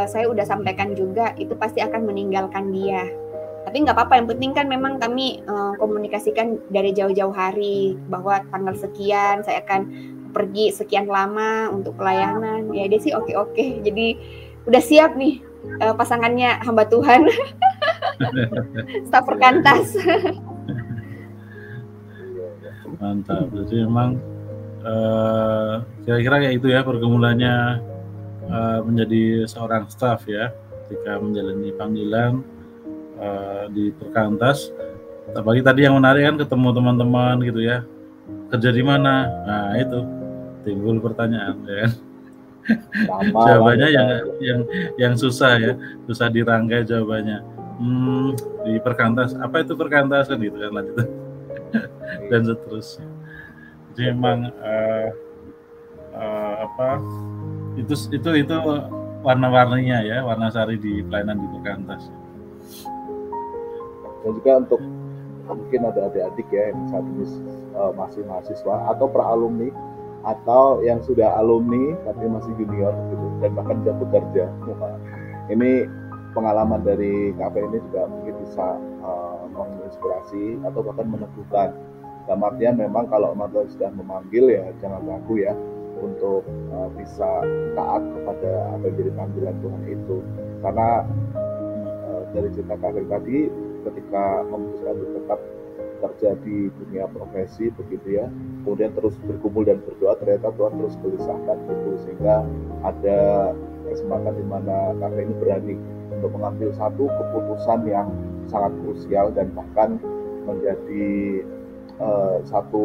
saya udah sampaikan juga, itu pasti akan meninggalkan dia. Tapi nggak apa-apa, yang penting kan memang kami komunikasikan dari jauh-jauh hari bahwa tanggal sekian saya akan pergi sekian lama untuk pelayanan. Ya dia sih oke-oke, jadi udah siap nih pasangannya hamba Tuhan. Staf perkantas. Mantap. Jadi memang kira-kira kayak itu ya pergumulannya menjadi seorang staf ya, ketika menjalani panggilan di perkantas. Apalagi tadi yang menarik kan ketemu teman-teman gitu ya, kerja di mana. Nah itu timbul pertanyaan ya kan. Jawabannya yang susah ya, susah dirangkai jawabannya. Di perkantas, apa itu perkantas kan gitu kan, lanjut dan seterusnya. Jadi memang itu warna-warninya ya, warna-sari di pelayanan di perkantas. Dan juga untuk mungkin ada adik-adik ya yang saat ini masih mahasiswa atau pra-alumni atau yang sudah alumni tapi masih junior gitu dan bahkan sudah bekerja. Ini pengalaman dari KP ini juga mungkin bisa menginspirasi atau bahkan meneguhkan. Dalam artian memang kalau Tuhan sudah memanggil ya jangan ragu ya untuk bisa taat kepada apa yang jadi panggilan Tuhan itu. Karena dari cerita KP tadi, ketika memutuskan untuk tetap kerja di dunia profesi begitu ya, kemudian terus bergumul dan berdoa, ternyata Tuhan terus gelisahkan itu, sehingga ada kesempatan di mana KP ini berani untuk mengambil satu keputusan yang sangat krusial dan bahkan menjadi satu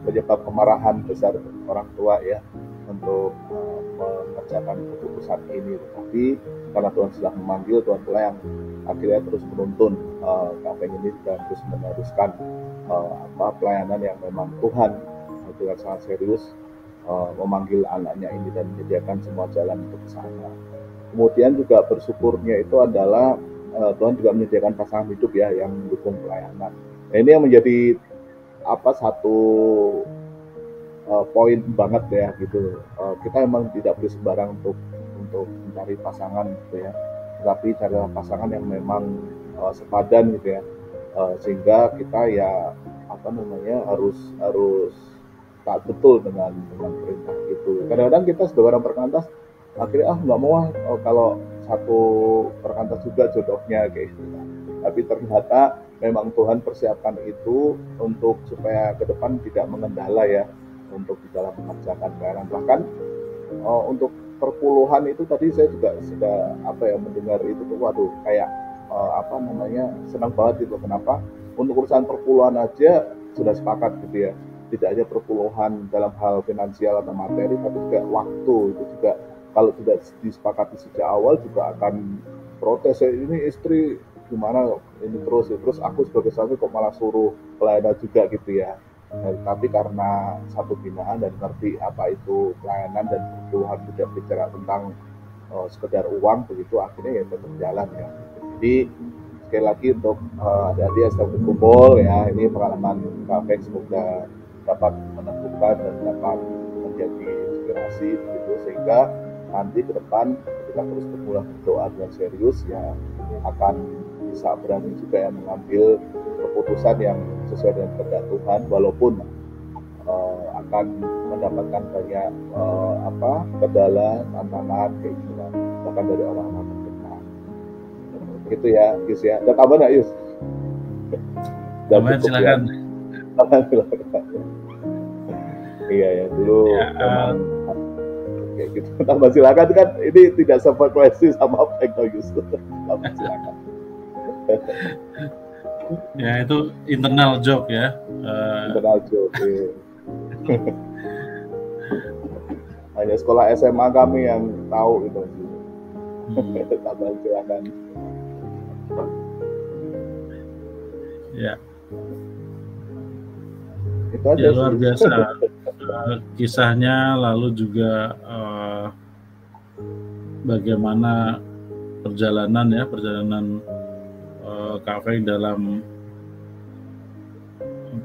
penyebab kemarahan besar orang tua ya untuk mengerjakan keputusan ini. Tapi karena Tuhan sudah memanggil, Tuhan pula yang akhirnya terus menuntun KP ini dan terus meneruskan pelayanan yang memang Tuhan sangat serius memanggil anaknya ini dan menyediakan semua jalan untuk ke sana. Kemudian juga bersyukurnya itu adalah Tuhan juga menyediakan pasangan hidup ya yang mendukung pelayanan. Nah, ini yang menjadi satu poin banget ya gitu. Kita memang tidak boleh sembarang untuk mencari pasangan gitu ya, tetapi carilah pasangan yang memang sepadan gitu ya, sehingga kita ya harus taat betul dengan perintah itu. Kadang-kadang kita sebagai orang perkantas akhirnya nggak mau kalau satu perkantas juga jodohnya kayak gitu. Tapi ternyata memang Tuhan persiapkan itu untuk supaya ke depan tidak mengendala ya untuk di dalam mengerjakan pelayanan. Bahkan untuk perpuluhan itu tadi saya juga sudah mendengar itu tuh, waduh kayak senang banget itu. Kenapa? Untuk urusan perpuluhan aja sudah sepakat gitu ya. Tidak hanya perpuluhan dalam hal finansial atau materi, tapi juga waktu itu juga kalau tidak disepakati sejak awal juga akan protes. Ini istri gimana ini terus aku sebagai suami kok malah suruh pelayanan juga gitu ya. Tapi karena satu binaan dan ngerti apa itu pelayanan dan perpuluhan, tidak bicara tentang sekedar uang begitu, akhirnya ya tetap jalan ya. Jadi sekali lagi untuk adik-adik yang sedang berkumpul ya, ini pengalaman Kak Feng semoga dapat menemukan dan dapat menjadi inspirasi begitu, sehingga nanti ke depan ketika terus bermula berdoa dengan serius ya akan bisa berani juga ya mengambil keputusan yang sesuai dengan kehendak Tuhan, walaupun akan mendapatkan banyak kendala, tantangan kayak gitu lah, bahkan dari orang-orang terdekat. Gitu ya, Yus ya. Ada tambah nggak, Yus? Silakan. Iya ya, dulu kayak gitu. Tambah silakan kan, ini tidak sefrekuensi sama Peko Yus. Tambah silakan. Ya itu internal joke ya. Internal joke. Iya. Hanya sekolah SMA kami yang tahu itu. Tambah silakan. Ya. Itu aja ya luar biasa kisahnya, lalu juga bagaimana perjalanan Kak Feng dalam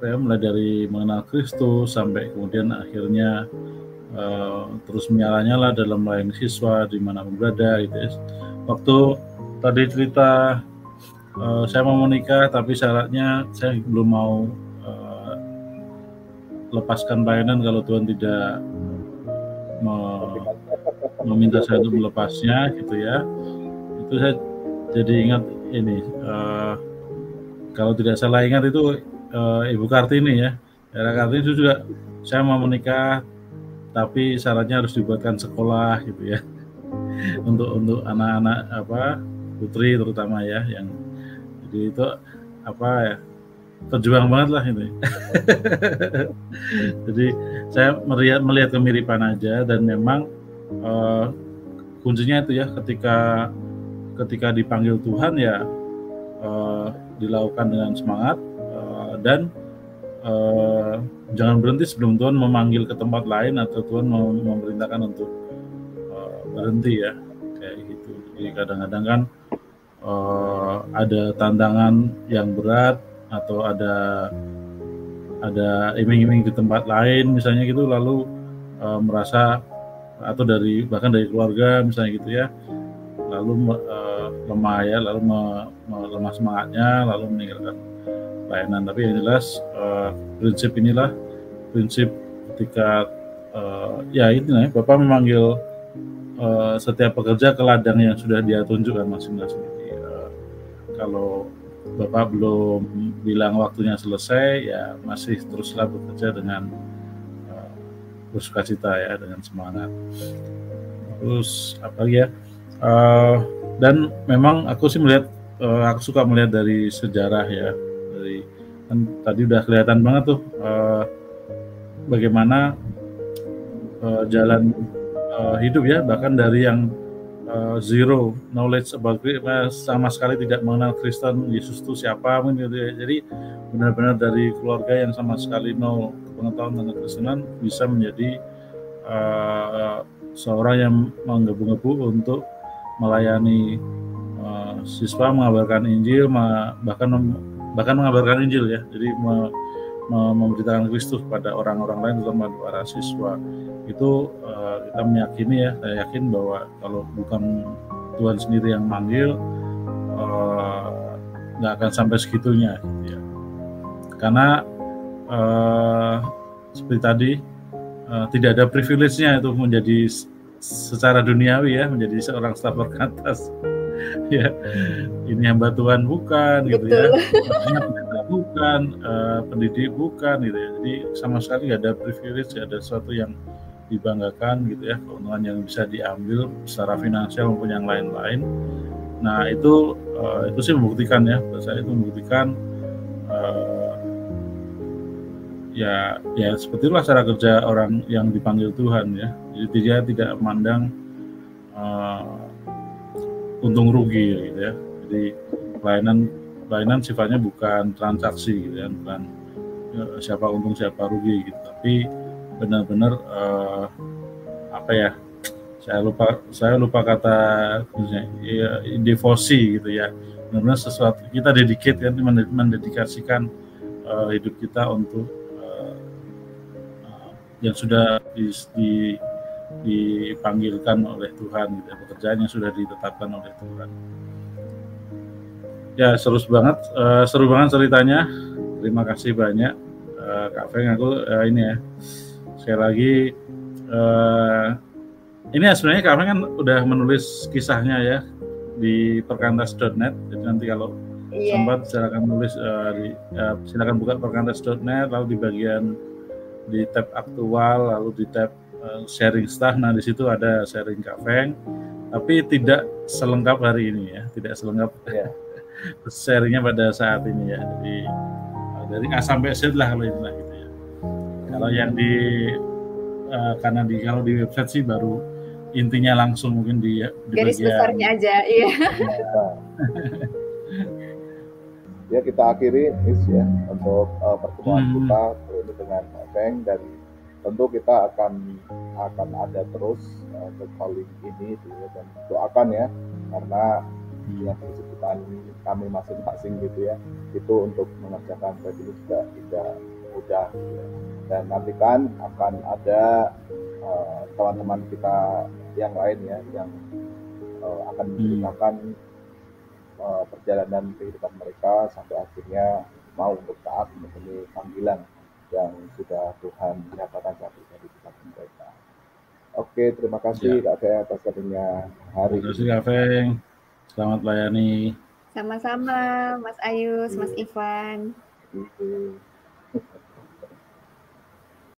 mulai dari mengenal Kristus sampai kemudian akhirnya terus menyala-nyala dalam melayani siswa di mana berada gitu ya. Waktu tadi cerita saya mau menikah tapi syaratnya saya belum mau lepaskan pelayanan kalau Tuhan tidak meminta saya untuk melepasnya gitu ya. Itu saya jadi ingat ini kalau tidak salah ingat itu Ibu Kartini ya. Era Kartini itu juga saya mau menikah tapi syaratnya harus dibuatkan sekolah gitu ya. untuk anak-anak putri terutama ya, yang jadi itu terjuang banget lah ini. Jadi saya melihat kemiripan aja, dan memang kuncinya itu ya ketika dipanggil Tuhan ya dilakukan dengan semangat dan jangan berhenti sebelum Tuhan memanggil ke tempat lain atau Tuhan memerintahkan untuk berhenti ya, kayak gitu. Jadi kadang-kadang kan ada tantangan yang berat atau ada iming-iming di tempat lain misalnya gitu, lalu merasa atau bahkan dari keluarga misalnya gitu ya, lalu lemah ya, lalu lemah semangatnya, lalu meninggalkan pelayanan. Tapi yang jelas prinsip ketika Bapak memanggil setiap pekerja ke ladang yang sudah Dia tunjukkan masing-masing. Kalau Bapak belum bilang waktunya selesai, ya masih teruslah bekerja dengan bersukacita ya, dengan semangat. Terus apa ya? Dan memang aku sih aku suka melihat dari sejarah ya, kan tadi udah kelihatan banget tuh bagaimana jalan hidup ya, bahkan dari yang zero knowledge about sama sekali tidak mengenal Kristen, Yesus itu siapa gitu ya. Jadi benar-benar dari keluarga yang sama sekali nol pengetahuan tentang Kristenan bisa menjadi seorang yang menggebu-gebu untuk melayani siswa, mengabarkan Injil, bahkan mengabarkan Injil ya. Jadi memberitakan Kristus pada orang-orang lain, terutama para siswa. Itu kita meyakini ya, saya yakin bahwa kalau bukan Tuhan sendiri yang manggil, nggak akan sampai segitunya gitu ya. Karena seperti tadi tidak ada privilege-nya itu menjadi secara duniawi ya, menjadi seorang staf perkantas. Ya, ini hamba Tuhan bukan gitu ya, makanya bukan, pendidik bukan gitu ya. Jadi sama sekali nggak ada privilege, nggak ada sesuatu yang dibanggakan gitu ya, keuntungan yang bisa diambil secara finansial maupun yang lain-lain. Nah itu sih membuktikan ya, saya itu membuktikan ya seperti itulah cara kerja orang yang dipanggil Tuhan ya. Jadi dia tidak memandang untung rugi gitu ya. Jadi pelayanan sifatnya bukan transaksi gitu ya, bukan siapa untung siapa rugi gitu, tapi benar-benar apa ya, saya lupa kata ya, devosi gitu ya, benar-benar sesuatu kita dedicate kan, mendedikasikan hidup kita untuk yang sudah dipanggilkan oleh Tuhan gitu, pekerjaan yang sudah ditetapkan oleh Tuhan. Ya seru banget ceritanya. Terima kasih banyak Kak Feng. Aku ini ya sekali lagi ini ya, sebenarnya Kak Feng kan udah menulis kisahnya ya di perkantas.net. Jadi nanti kalau sempat silakan nulis silakan buka perkantas.net, lalu di bagian di tab aktual, lalu di tab sharing staff. Nah di situ ada sharing Kak Feng, tapi tidak selengkap hari ini ya, tidak selengkap sharingnya pada saat ini ya. Jadi dari A sampai Z lah kalau inilah gitu ya. Kalau yang di karena kalau di website sih baru intinya langsung mungkin di garis bagian besarnya aja, iya. Ya kita akhiri ya untuk pertemuan kita ini dengan Feng, dan tentu kita akan ada terus untuk calling ini ya, dan doakan ya, karena yang kesibukan kami masing-masing gitu ya, itu untuk mengerjakan revenue juga tidak mudah gitu ya. Dan nantikan akan ada teman-teman kita yang lain ya, yang akan menceritakan perjalanan kehidupan mereka sampai akhirnya mau untuk taat memenuhi panggilan yang sudah Tuhan nyatakan saat itu di kehidupan mereka. Oke, terima kasih Kak Feng atas sharingnya hari ini. Terima kasih Kak Feng. Selamat melayani. Sama-sama Mas Ayus, Mas Ivan.